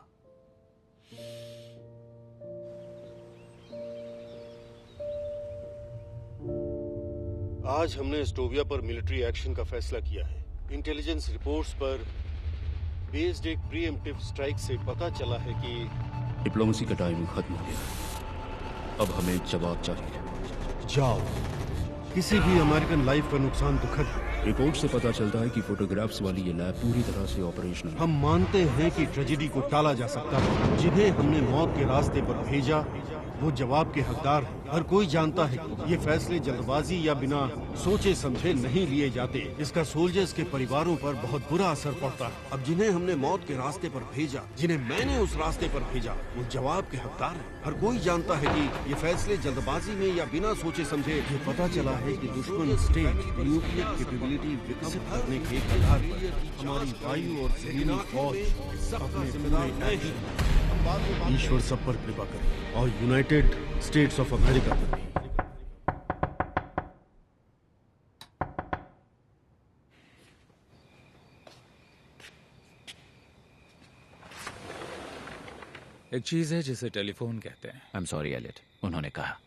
आज हमने एस्टोविया पर मिलिट्री एक्शन का फैसला किया है। इंटेलिजेंस रिपोर्ट्स पर बेस्ड एक प्रीएम्प्टिव स्ट्राइक से पता चला है कि डिप्लोमेसी का टाइम खत्म हो गया। अब हमें जवाब चाहिए। जाओ, किसी भी अमेरिकन लाइफ का नुकसान दुखद है। रिपोर्ट से पता चलता है कि फोटोग्राफ्स वाली ये लैब पूरी तरह से ऑपरेशनल है। हम मानते हैं कि ट्रेजेडी को टाला जा सकता है। जिन्हें हमने मौत के रास्ते पर भेजा वो जवाब के हकदार हैं। हर कोई जानता है कि ये फैसले जल्दबाजी या बिना सोचे समझे नहीं लिए जाते। इसका सोल्जर्स के परिवारों पर बहुत बुरा असर पड़ता है। अब जिन्हें हमने मौत के रास्ते पर भेजा, जिन्हें मैंने उस रास्ते पर भेजा, वो जवाब के हकदार हैं। हर कोई जानता है कि ये फैसले जल्दबाजी में या बिना सोचे समझे। ये पता चला है कि दुश्मन स्टेट न्यूक्लियर कैपेबिलिटी विकसित करने के आधार पर हमारी वायु और जमीनी फौज अपने पूरे ईश्वर सब पर कृपा करे और यूनाइटेड स्टेट्स ऑफ अमेरिका पर भी। एक चीज है जिसे टेलीफोन कहते हैं। आई एम सॉरी एलियट, उन्होंने कहा।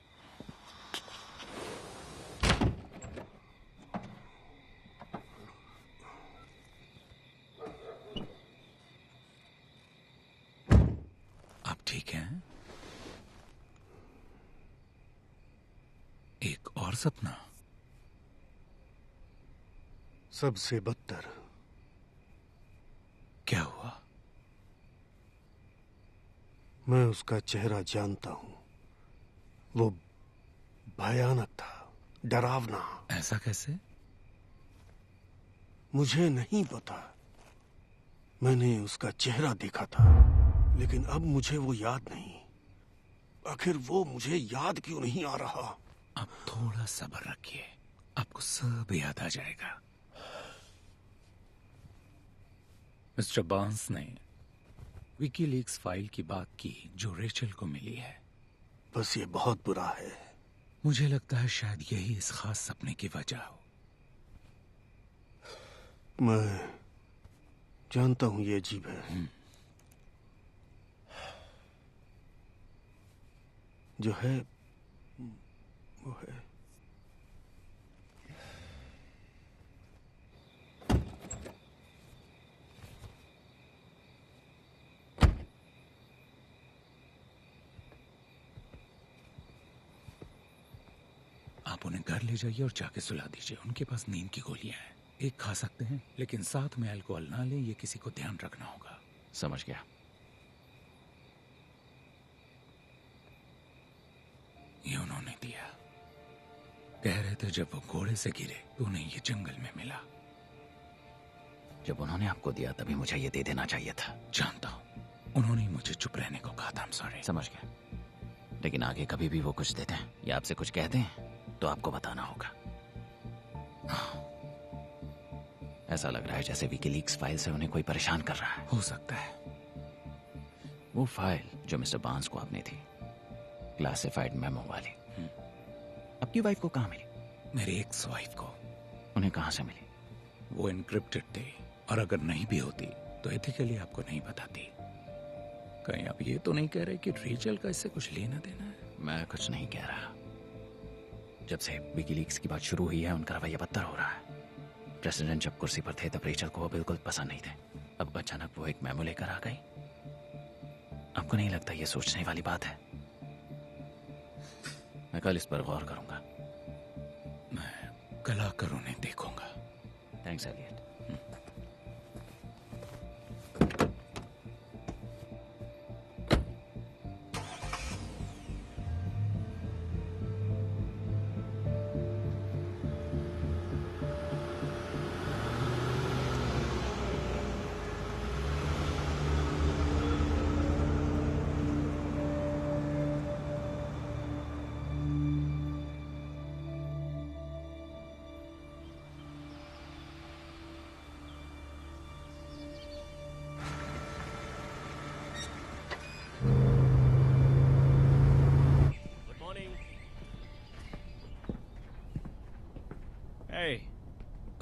आप ठीक हैं? एक और सपना? सबसे बदतर। क्या हुआ? मैं उसका चेहरा जानता हूं। वो भयानक था, डरावना। ऐसा कैसे? मुझे नहीं पता। मैंने उसका चेहरा देखा था, लेकिन अब मुझे वो याद नहीं। आखिर वो मुझे याद क्यों नहीं आ रहा? अब थोड़ा सब्र रखिए, आपको सब याद आ जाएगा। मिस्टर बांस ने विकीलीक्स फाइल की बात की जो रेचल को मिली है। बस ये बहुत बुरा है। मुझे लगता है शायद यही इस खास सपने की वजह हो। मैं जानता हूं ये अजीब है। जो है वो है। आप उन्हें घर ले जाइए और जाके सुला दीजिए। उनके पास नींद की गोलियां हैं, एक खा सकते हैं, लेकिन साथ में अल्कोहल ना लें। ये किसी को ध्यान रखना होगा। समझ गया। ये उन्होंने दिया। कह रहे थे जब वो घोड़े से गिरे तो उन्हें ये जंगल में मिला। जब उन्होंने आपको दिया तभी मुझे ये दे देना चाहिए था। जानता हूं, उन्होंने मुझे चुप रहने को कहा था। सॉरी। समझ गया, लेकिन आगे कभी भी वो कुछ देते हैं या आपसे कुछ कहते हैं तो आपको बताना होगा। ऐसा लग रहा है जैसे विकीलीक्स फाइल से उन्हें कोई परेशान कर रहा है। हो सकता है। वो फाइल जो मिस्टर बांस को आपने थी, क्लासिफाइड मेमो वाली, आपकी वाइफ को कहाँ मिली? मेरी एक्स वाइफ को। उन्हें कहाँ से मिली? वो इनक्रिप्टेड थे, और अगर नहीं भी होती तो एथिकली आपको नहीं बताती। कहीं आप ये तो नहीं कह रहे कि रेचल का इससे कुछ लेना देना है? मैं कुछ नहीं कह रहा। जब से विकीलीक्स की बात शुरू हुई है उनका रवैया बदतर हो रहा है। प्रेसिडेंट जब कुर्सी पर थे तब रेचल को वो बिल्कुल पसंद नहीं थे। अब अचानक वो एक मेमो लेकर आ गई। आपको नहीं लगता ये सोचने वाली बात है? मैं कल इस पर गौर करूंगा। मैं कल आकर उन्हें देखूंगा। Thanks Elliot.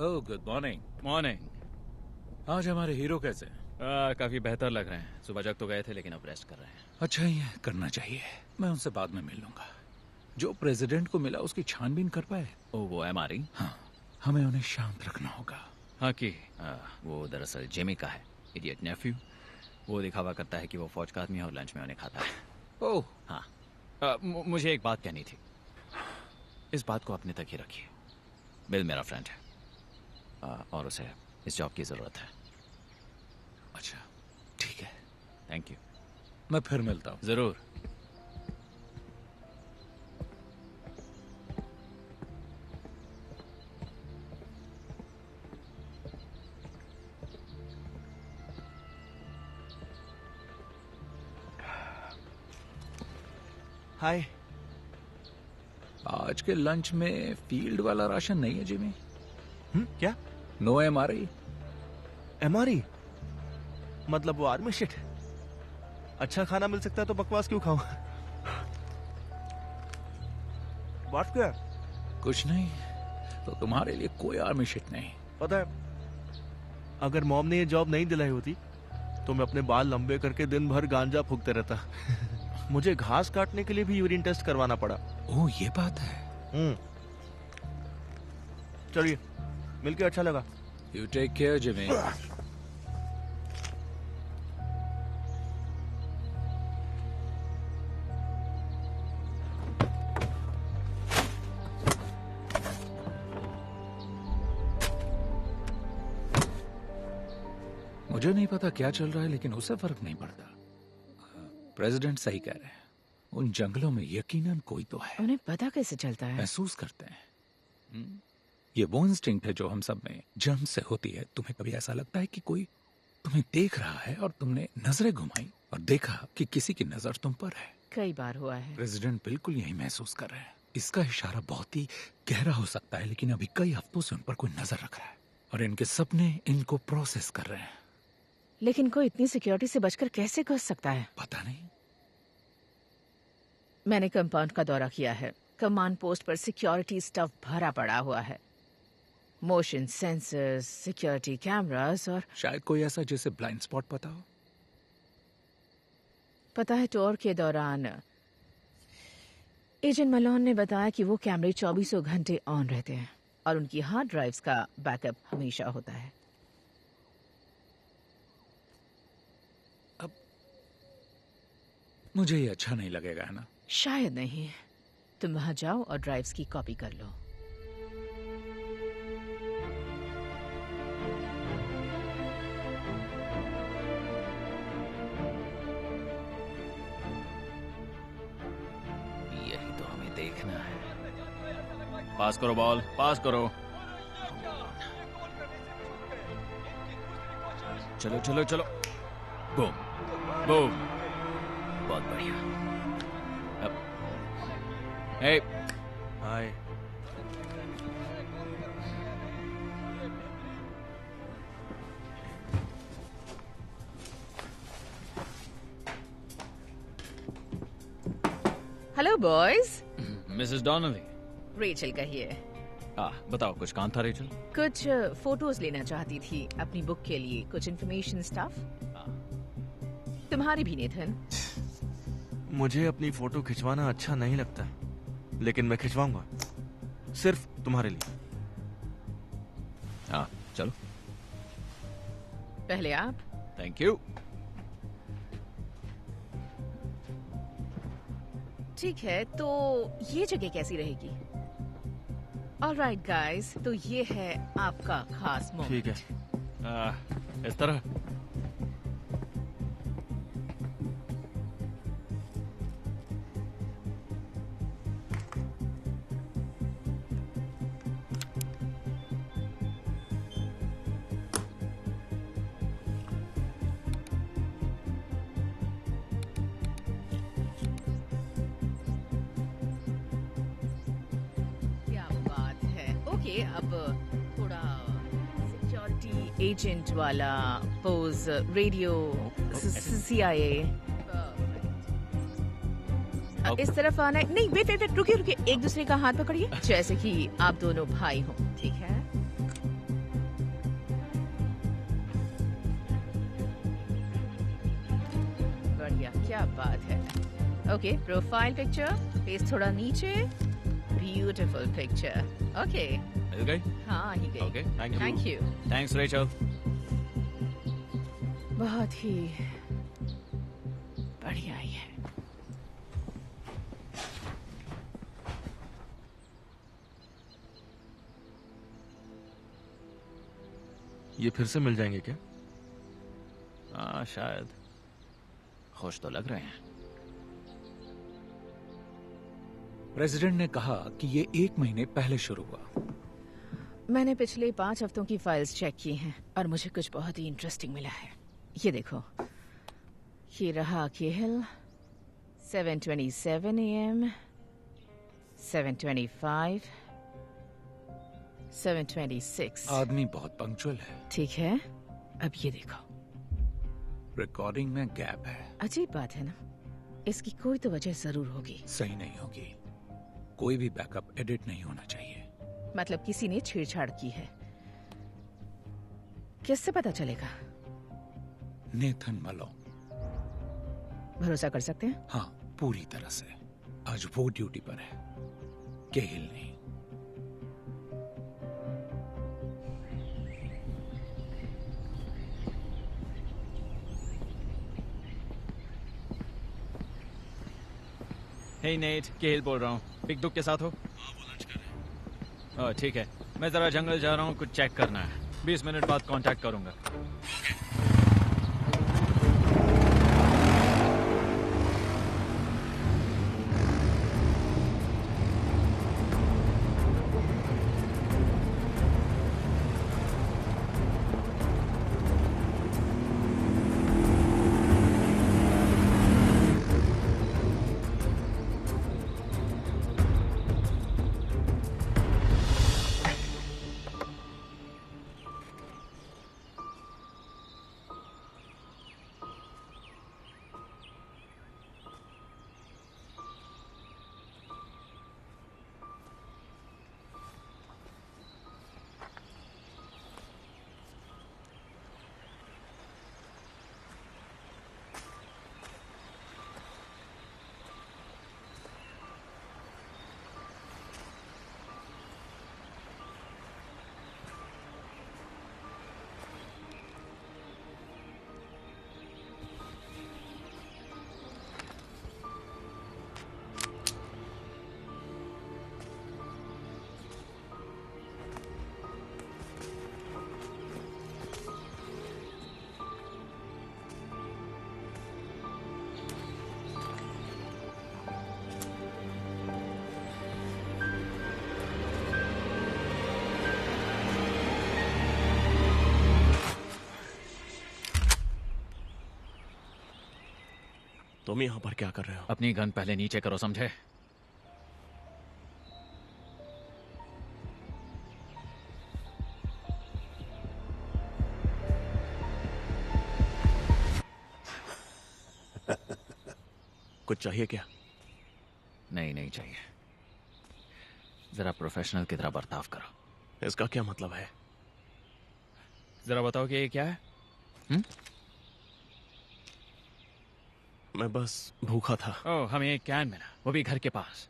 Oh, good morning. Morning. आज हमारे हीरो कैसे हैं? काफी बेहतर लग रहे हैं। सुबह जग तो गए थे लेकिन अब रेस्ट कर रहे हैं। अच्छा ही है, करना चाहिए। मैं उनसे बाद में मिल लूंगा। जो प्रेसिडेंट को मिला उसकी छानबीन कर पाए? ओ वो एमआरई? हाँ, हमें उन्हें शांत रखना होगा। हाँ कि वो दरअसल जेमी का है, इडियट नेफ्यू। वो दिखावा करता है कि वो फौज का आदमी है और लंच में उन्हें खाता है। ओह हाँ, मुझे एक बात कहनी थी। इस बात को अपने तक ही रखिए। बिल मेरा फ्रेंड है और उसे इस जॉब की जरूरत है। अच्छा, ठीक है, थैंक यू। मैं फिर मिलता हूँ। जरूर। हाय। आज के लंच में फील्ड वाला राशन नहीं है जिमी? क्या? No MRE. एमआरई मतलब वो आर्मी शिट है। अच्छा खाना मिल सकता है तो बकवास क्यों खाऊं? बात क्या? कुछ नहीं, तो तुम्हारे लिए कोई आर्मी शिट नहीं। पता है, अगर मॉम ने ये जॉब नहीं दिलाई होती तो मैं अपने बाल लंबे करके दिन भर गांजा फूकते रहता। मुझे घास काटने के लिए भी यूरिन टेस्ट करवाना पड़ा। ओह, ये बात है। चलिए, मिलके अच्छा लगा। You take care Jimmy. मुझे नहीं पता क्या चल रहा है, लेकिन उसे फर्क नहीं पड़ता। प्रेसिडेंट सही कह रहे हैं, उन जंगलों में यकीनन कोई तो है। उन्हें पता कैसे चलता है? महसूस करते हैं। ये वो इंस्टिंक्ट है जो हम सब में जन्म से होती है। तुम्हें कभी ऐसा लगता है कि कोई तुम्हें देख रहा है और तुमने नजरें घुमाई और देखा कि किसी की नजर तुम पर है? कई बार हुआ है। प्रेसिडेंट बिल्कुल यही महसूस कर रहे हैं। इसका इशारा बहुत ही गहरा हो सकता है, लेकिन अभी कई हफ्तों से उन पर कोई नजर रख रहा है और इनके सपने इनको प्रोसेस कर रहे हैं। लेकिन कोई इतनी सिक्योरिटी से बचकर कैसे घुस सकता है? पता नहीं। मैंने कंपाउंड का दौरा किया है। कमांड पोस्ट पर सिक्योरिटी स्टफ भरा पड़ा हुआ है। मोशन सेंसर्स, सिक्योरिटी कैमरास और शायद कोई ऐसा जिसे ब्लाइंड स्पॉट पता हो। पता है, टूर के दौरान एजेंट मलोन ने बताया कि वो कैमरे 24 घंटे ऑन रहते हैं और उनकी हार्ड ड्राइव्स का बैकअप हमेशा होता है। अब मुझे ये अच्छा नहीं लगेगा, है ना? शायद नहीं। तुम वहां जाओ और ड्राइव्स की कॉपी कर लो। यही तो हमें देखना है। पास करो बॉल, पास करो। चलो चलो चलो। Boom boom. बहुत बढ़िया। अब hey hi. Hello boys. Mrs Donnelly. Rachel कहिए। बताओ, कुछ काम था रेचल? कुछ फोटोज लेना चाहती थी अपनी बुक के लिए, कुछ इन्फॉर्मेशन स्टफ। तुम्हारी भी नेथन। मुझे अपनी फोटो खिंचवाना अच्छा नहीं लगता, लेकिन मैं खिंचवाऊंगा, सिर्फ तुम्हारे लिए। चलो। पहले आप। Thank you. ठीक है, तो ये जगह कैसी रहेगी? ऑलराइट गाइस, तो ये है आपका खास मोमेंट। ठीक है। इस तरह। ओके, अब थोड़ा सिक्योरिटी एजेंट वाला पोज, रेडियो, CIA। इस तरफ आना है। नहीं, वेट वेट वेट, रुकिए रुकिए, एक दूसरे का हाथ पकड़िए जैसे कि आप दोनों भाई हो, ठीक है? बढ़िया, क्या बात है। ओके, प्रोफाइल पिक्चर, फेस थोड़ा नीचे, ब्यूटीफुल पिक्चर। ओके, मिल गई? हाँ आ ही गई। Okay, thank you. Thank you. Thanks Rachel. बहुत ही बढ़िया ही है। ये फिर से मिल जाएंगे क्या? हाँ शायद। खुश तो लग रहे हैं। प्रेसिडेंट ने कहा कि ये 1 महीने पहले शुरू हुआ। मैंने पिछले 5 हफ्तों की फाइल्स चेक की हैं और मुझे कुछ बहुत ही इंटरेस्टिंग मिला है। ये देखो, ये रहा केहल, 7:27 AM, 7:25, 7:26। आदमी बहुत पंक्चुअल है। ठीक है, अब ये देखो। रिकॉर्डिंग में गैप है। अजीब बात है ना, इसकी कोई तो वजह जरूर होगी। सही नहीं होगी। कोई भी बैकअप एडिट नहीं होना चाहिए। मतलब किसी ने छेड़छाड़ की है। किससे पता चलेगा? नेथन मलो। भरोसा कर सकते हैं? हाँ, पूरी तरह से। आज वो ड्यूटी पर है, केहिल नहीं। हे नेट, केहिल बोल रहा हूँ। बिग दुख के साथ हो? ठीक है, मैं जरा जंगल जा रहा हूँ, कुछ चेक करना है। 20 मिनट बाद कांटेक्ट करूंगा। तुम यहाँ पर क्या कर रहे हो? अपनी गन पहले नीचे करो, समझे? कुछ चाहिए क्या? नहीं चाहिए। जरा प्रोफेशनल की तरह बर्ताव करो। इसका क्या मतलब है? जरा बताओ कि ये क्या है? मैं बस भूखा था। ओह, हमें एक कैन मिला, वो भी घर के पास।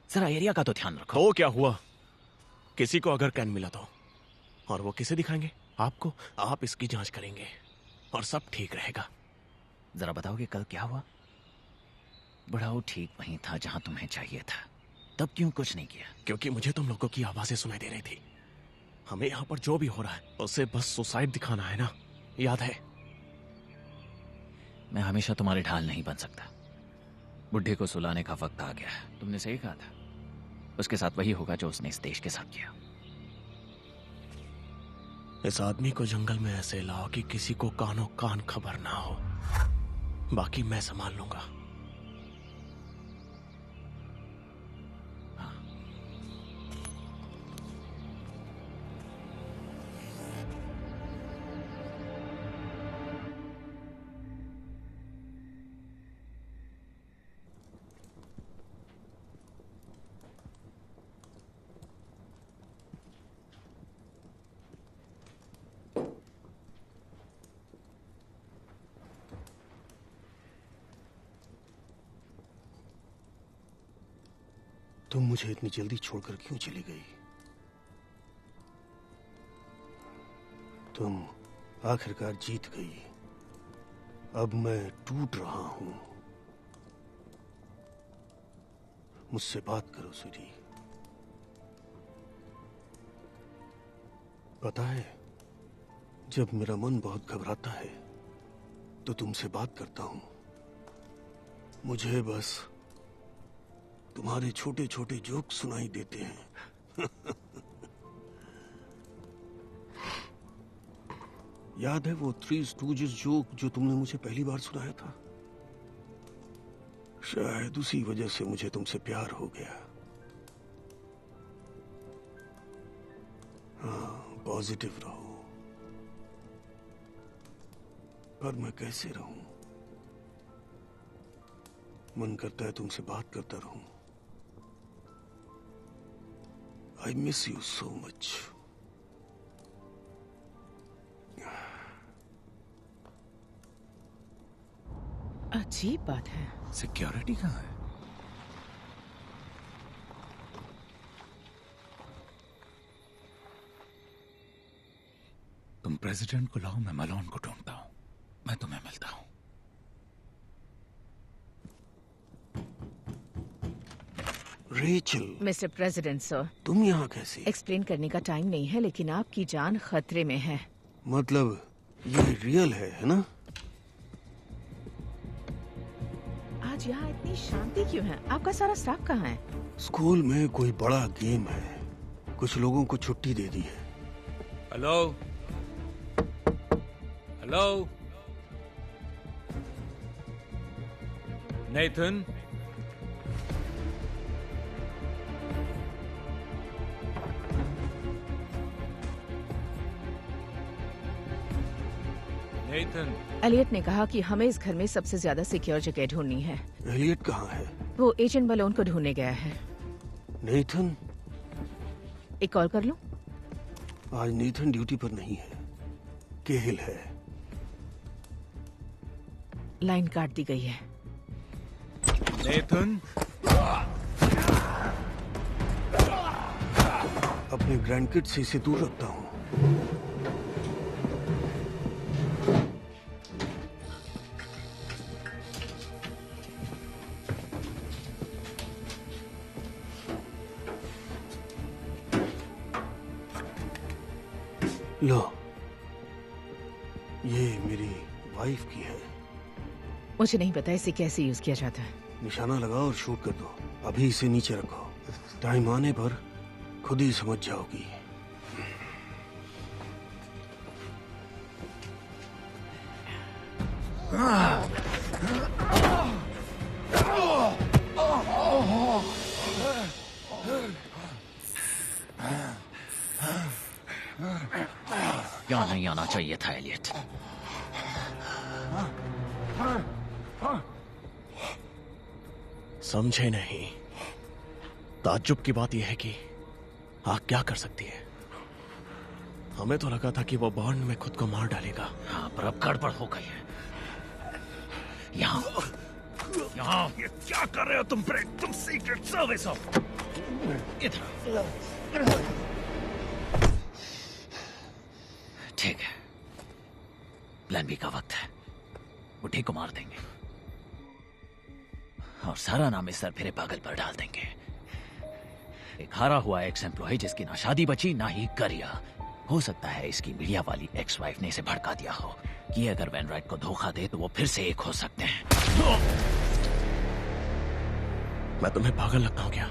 जरा एरिया का तो ध्यान रखो। तो क्या हुआ? किसी को अगर कैन मिला तो, और वो किसे दिखाएंगे? आपको। आप इसकी जांच करेंगे और सब ठीक रहेगा। जरा बताओगे कल क्या हुआ? बुढ़ाऊ ठीक वहीं था जहां तुम्हें चाहिए था, तब क्यों कुछ नहीं किया? क्योंकि मुझे तुम लोगों की आवाजें सुनाई दे रही थी। हमें यहाँ पर जो भी हो रहा है उसे बस सुसाइड दिखाना है ना, याद है? मैं हमेशा तुम्हारी ढाल नहीं बन सकता। बुढ़े को सुलाने का वक्त आ गया है। तुमने सही कहा था, उसके साथ वही होगा जो उसने इस देश के साथ किया। इस आदमी को जंगल में ऐसे लाओ कि किसी को कानों कान खबर ना हो। बाकी मैं संभाल लूंगा। तुम मुझे इतनी जल्दी छोड़कर क्यों चली गई? तुम आखिरकार जीत गई। अब मैं टूट रहा हूं। मुझसे बात करो स्वीटी। पता है, जब मेरा मन बहुत घबराता है तो तुमसे बात करता हूं। मुझे बस तुम्हारे छोटे छोटे जोक सुनाई देते हैं। याद है वो थ्री स्टूजेस जोक जो तुमने मुझे पहली बार सुनाया था? शायद उसी वजह से मुझे तुमसे प्यार हो गया। हाँ, पॉजिटिव रहो। पर मैं कैसे रहूं? मन करता है तुमसे बात करता रहूं। I miss you so much. अजीब बात है। सिक्योरिटी कहाँ है? तुम प्रेसिडेंट को लाओ, मैं मलोन को ढूंढता हूं। मैं तुम्हें मिलता हूं। रेचल। मिस्टर प्रेसिडेंट सर, तुम यहाँ कैसे? एक्सप्लेन करने का टाइम नहीं है, लेकिन आपकी जान खतरे में है। मतलब ये रियल है ना? आज यहाँ इतनी शांति क्यों है? आपका सारा स्टाफ कहाँ है? स्कूल में कोई बड़ा गेम है, कुछ लोगों को छुट्टी दे दी है। Hello hello Nathan, Nathan. Elliot ने कहा कि हमें इस घर में सबसे ज्यादा सिक्योर जगह ढूंढनी है। एलियट कहाँ है? वो एजेंट मलोन को ढूंढने गया है। नेथन? एक कॉल कर लूं? आज नेथन ड्यूटी पर नहीं है, केहिल है। लाइन काट दी गई है। नेथन, अपने ग्रैंडकिड से इसे दूर रखता हूँ। लो, ये मेरी वाइफ की है। मुझे नहीं पता इसे कैसे यूज किया जाता है। निशाना लगाओ और शूट कर दो। अभी इसे नीचे रखो, टाइम आने पर खुद ही समझ जाओगी। यहाँ नहीं आना चाहिए था एलियट। समझे नहीं। ताज्जुब की बात यह है कि आग क्या कर सकती है। हमें तो लगा था कि वो बर्न में खुद को मार डालेगा। हाँ, पर अब गड़बड़ हो गई है। यहाँ ये क्या कर रहे हो तुम? तुम सीक्रेट सर्विस हो। इधर। ठीक है, प्लान बी का वक्त है। बुढ़ी को मार देंगे और सारा नाम इस सर फिरे पागल पर डाल देंगे। एक हारा हुआ एक्स एम्प्लॉय जिसकी ना शादी बची ना ही करियर। हो सकता है इसकी मीडिया वाली एक्स वाइफ ने इसे भड़का दिया हो कि अगर वैनराइट को धोखा दे तो वो फिर से एक हो सकते हैं। मैं तुम्हें पागल लगता हूं क्या?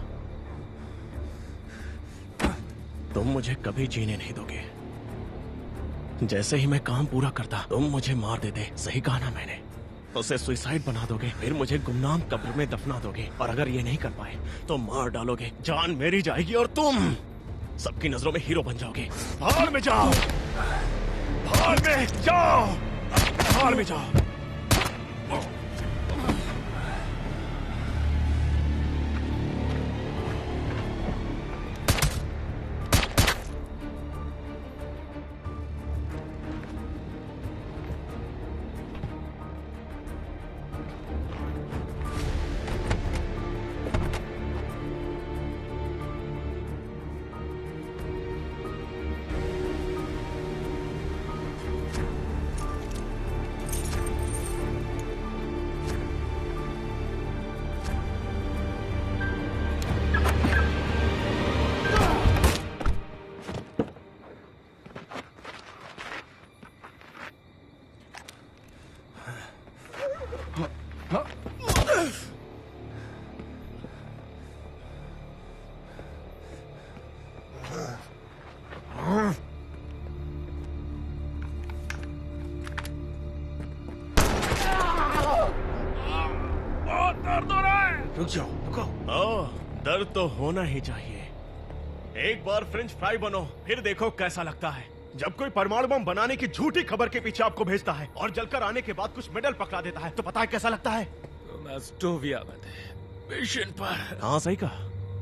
तुम मुझे कभी जीने नहीं दोगे। जैसे ही मैं काम पूरा करता तुम मुझे मार देते। सही कहा ना मैंने? उसे सुसाइड बना दोगे, फिर मुझे गुमनाम कब्र में दफना दोगे, और अगर ये नहीं कर पाए तो मार डालोगे। जान मेरी जाएगी और तुम सबकी नजरों में हीरो बन जाओगे। भाड़ में जाओ, भाड़ में जाओ, भाड़ में जाओ। रुक जाओ, रुको। ओह, दर्द तो होना ही चाहिए। एक बार फ्रेंच फ्राई बनो, फिर देखो कैसा लगता है। जब कोई परमाणु बम बनाने की झूठी खबर के पीछे आपको भेजता है और जलकर आने के बाद कुछ मेडल पकड़ा देता है, तो पता है कैसा लगता है? तुम एस्टोविया में थे, मिशन पर। हाँ, सही कहा।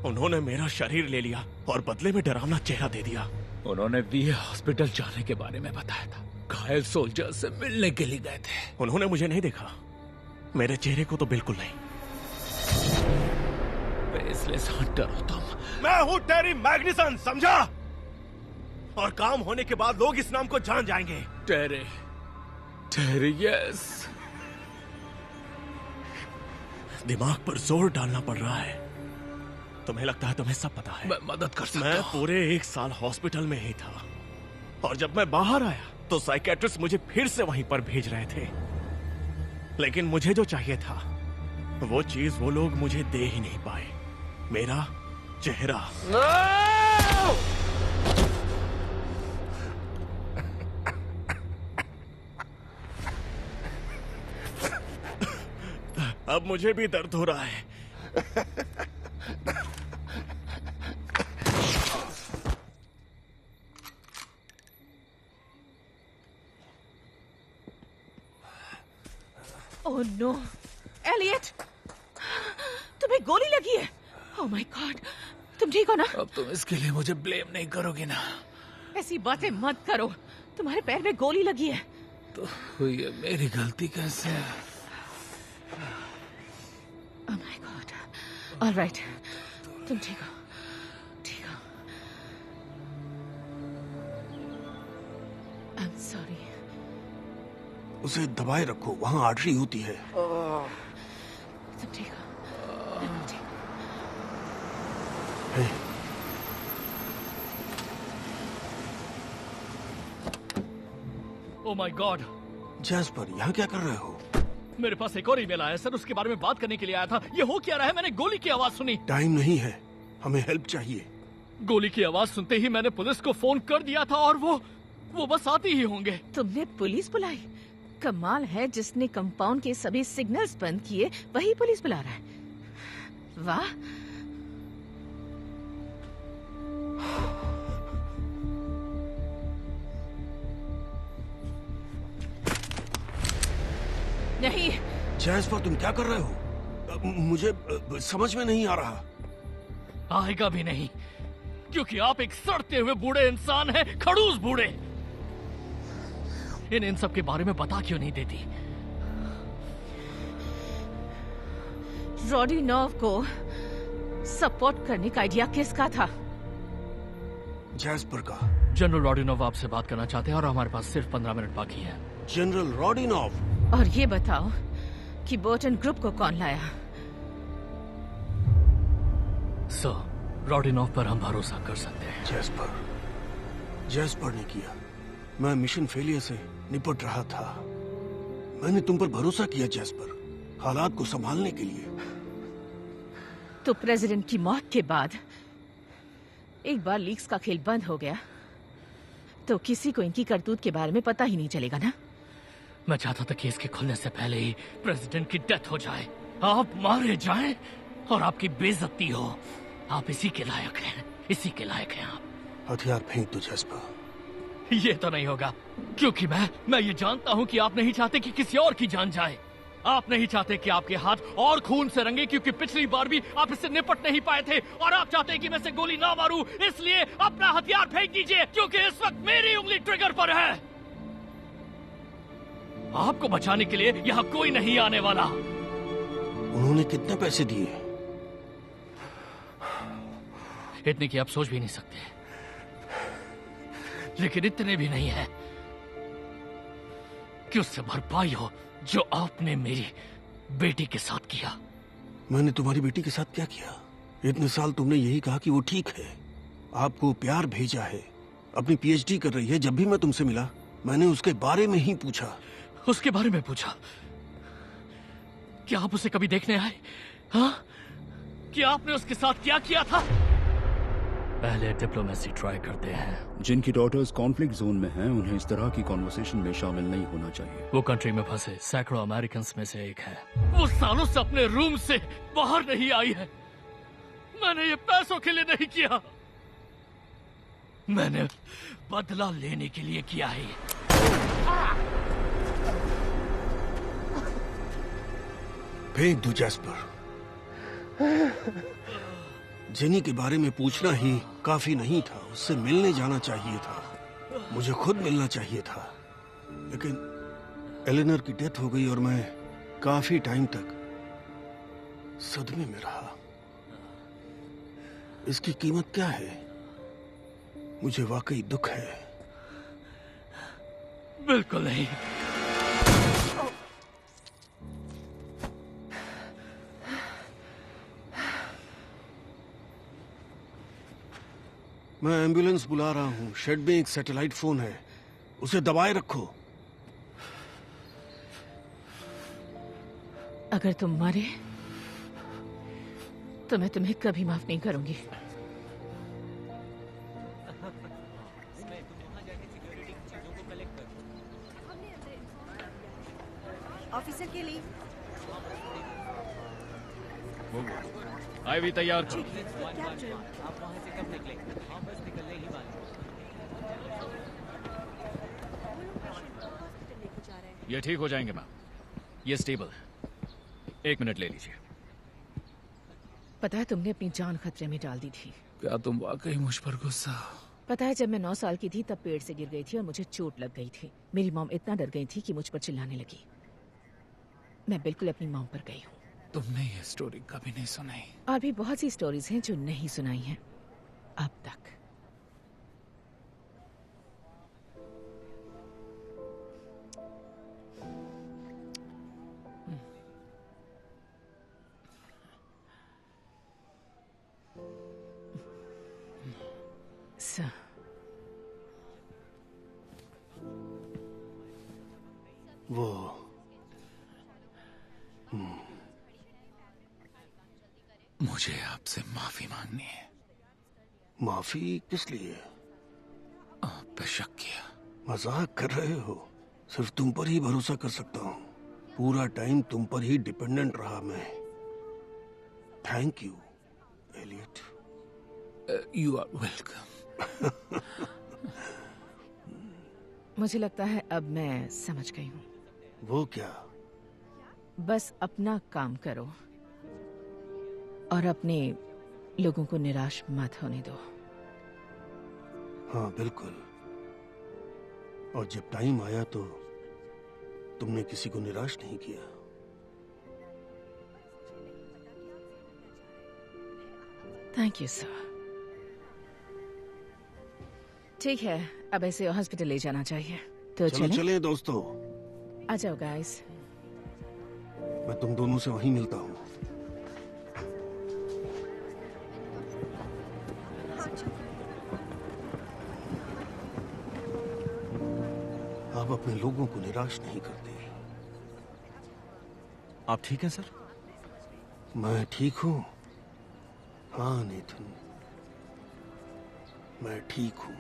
उन्होंने मेरा शरीर ले लिया और बदले में डरावना चेहरा दे दिया। उन्होंने वीए हॉस्पिटल जाने के बारे में बताया था। घायल सोल्जर से मिलने के लिए गए थे। उन्होंने मुझे नहीं देखा, मेरे चेहरे को तो बिल्कुल नहीं। फेसलेस हंटर हो तुम। मैं हूँ टेरी मैग्निसन, समझा? और काम होने के बाद लोग इस नाम को जान जाएंगे। टेरी, टेरी, यस। दिमाग पर जोर डालना पड़ रहा है। तुम्हें लगता है तुम्हें सब पता है? मैं मदद कर सकता मैं हूँ। पूरे 1 साल हॉस्पिटल में ही था और जब मैं बाहर आया तो साइकेट्रिस्ट मुझे फिर से वहीं पर भेज रहे थे। लेकिन मुझे जो चाहिए था वो चीज वो लोग मुझे दे ही नहीं पाए। मेरा चेहरा। अब मुझे भी दर्द हो रहा है। ओह नो, एलियट, तुम्हें गोली लगी है। ओह माय गॉड, तुम ठीक हो ना? अब तुम इसके लिए मुझे ब्लेम नहीं करोगे ना? ऐसी बातें मत करो, तुम्हारे पैर में गोली लगी है। तो ये मेरी गलती कैसे है? ओह माय गॉड, ऑलराइट, तुम ठीक हो, ठीक हो। I am sorry. उसे दबाए रखो, वहां आर्टरी होती है। तुम ठीक हो, तुम ठीक हो। हे, ओह माय गॉड, जैस्पर, यहाँ क्या कर रहे हो? मेरे पास एक और ईमेल आया सर, उसके बारे में बात करने के लिए आया था। ये हो क्या रहा है? मैंने गोली की आवाज सुनी। टाइम नहीं है, हमें हेल्प चाहिए। गोली की आवाज सुनते ही मैंने पुलिस को फोन कर दिया था और वो बस आती ही होंगे। तुमने पुलिस बुलाई? कमाल है, जिसने कंपाउंड के सभी सिग्नल्स बंद किए वही पुलिस बुला रहा है। वाह। नहीं। जैस्पर, तुम क्या कर रहे हो? मुझे समझ में नहीं आ रहा। आएगा भी नहीं, क्योंकि आप एक सड़ते हुए बूढ़े इंसान हैं, खड़ूस बूढ़े। इन सब के बारे में बता क्यों नहीं देती? रोडिनोव को सपोर्ट करने का आइडिया किसका था? जैस्पर का। जनरल रोडिनोव आपसे बात करना चाहते हैं और हमारे पास सिर्फ 15 मिनट बाकी है। जनरल रोडिनोव? और ये बताओ कि बोर्टन ग्रुप को कौन लाया? सर, रोडिनोव पर हम भरोसा कर सकते हैं। जैस्पर ने किया। मैं मिशन फेलियर से निपट रहा था। मैंने तुम पर भरोसा किया जैस्पर, हालात को संभालने के लिए। तो प्रेसिडेंट की मौत के बाद एक बार लीक्स का खेल बंद हो गया तो किसी को इनकी करतूत के बारे में पता ही नहीं चलेगा ना? मैं चाहता था कि इसके खुलने से पहले ही प्रेसिडेंट की डेथ हो जाए, आप मारे जाएं और आपकी बेइज्जती हो। आप इसी के लायक हैं, इसी के लायक हैं आप। हथियार फेंक दो जैस्पर। ये तो नहीं होगा, क्योंकि मैं ये जानता हूं कि आप नहीं चाहते कि किसी और की जान जाए। आप नहीं चाहते कि आपके हाथ और खून से रंगे, क्योंकि पिछली बार भी आप इससे निपट नहीं पाए थे। और आप चाहते हैं कि मैं से गोली ना मारूं, इसलिए अपना हथियार फेंक दीजिए, क्योंकि इस वक्त मेरी उंगली ट्रिगर पर है। आपको बचाने के लिए यहाँ कोई नहीं आने वाला। उन्होंने कितने पैसे दिए? इतने की आप सोच भी नहीं सकते, लेकिन इतने भी नहीं है कि उससे भरपाई हो जो आपने मेरी बेटी के साथ किया। मैंने तुम्हारी बेटी के साथ क्या किया? इतने साल तुमने यही कहा कि वो ठीक है, आपको प्यार भेजा है, अपनी पीएचडी कर रही है। जब भी मैं तुमसे मिला मैंने उसके बारे में ही पूछा। उसके बारे में पूछा क्या आप उसे कभी देखने आए? हाँ? क्या आपने उसके साथ क्या किया था? पहले डिप्लोमेसी ट्राई करते हैं। जिनकी डॉटर्स कॉन्फ्लिक्ट जोन में हैं उन्हें इस तरह की कॉन्वर्सेशन में शामिल नहीं होना चाहिए। वो कंट्री में फंसे सैकड़ों अमेरिकन में से एक है। वो सालों से अपने रूम से बाहर नहीं आई है। मैंने ये पैसों के लिए नहीं किया, मैंने बदला लेने के लिए किया है। फेंक दो जैस्पर। जेनी के बारे में पूछना ही काफी नहीं था, उससे मिलने जाना चाहिए था, मुझे खुद मिलना चाहिए था। लेकिन एलेनर की डेथ हो गई और मैं काफी टाइम तक सदमे में रहा। इसकी कीमत क्या है? मुझे वाकई दुख है। बिल्कुल नहीं। मैं एम्बुलेंस बुला रहा हूँ। शेड में एक सैटेलाइट फोन है, उसे दबाए रखो। अगर तुम मरे तो मैं तुम्हें कभी माफ नहीं करूंगी। ऑफिसर के लिए आईवी तैयार करो। ये ठीक हो जाएंगे मैम, ये स्टेबल है। 1 मिनट ले लीजिए। पता है तुमने अपनी जान खतरे में डाल दी थी। क्या तुम वाकई मुझ पर गुस्सा? पता है जब मैं 9 साल की थी तब पेड़ से गिर गई थी और मुझे चोट लग गई थी। मेरी मॉम इतना डर गई थी कि मुझ पर चिल्लाने लगी। मैं बिल्कुल अपनी मॉम पर गई हूँ। तुमने ये स्टोरी कभी नहीं सुनाई। और भी बहुत सी स्टोरीज हैं जो नहीं सुनाई हैं अब तक। वो मुझे आपसे माफी मांगनी है। माफी किस लिए? आप पे शक किया। मजाक कर रहे हो? सिर्फ तुम पर ही भरोसा कर सकता हूँ। पूरा टाइम तुम पर ही डिपेंडेंट रहा मैं। Thank you Elliot. You are welcome. मुझे लगता है अब मैं समझ गई हूँ। वो क्या? बस अपना काम करो और अपने लोगों को निराश मत होने दो। हाँ बिल्कुल। और जब टाइम आया तो तुमने किसी को निराश नहीं किया। Thank you sir. ठीक है, अब ऐसे हॉस्पिटल ले जाना चाहिए। तो चलो चले दोस्तों। आ जाओ गाइस। मैं तुम दोनों से वहीं मिलता हूँ। आप अपने लोगों को निराश नहीं करते। आप ठीक हैं सर? मैं ठीक हूँ। हाँ नेथन, मैं ठीक हूँ।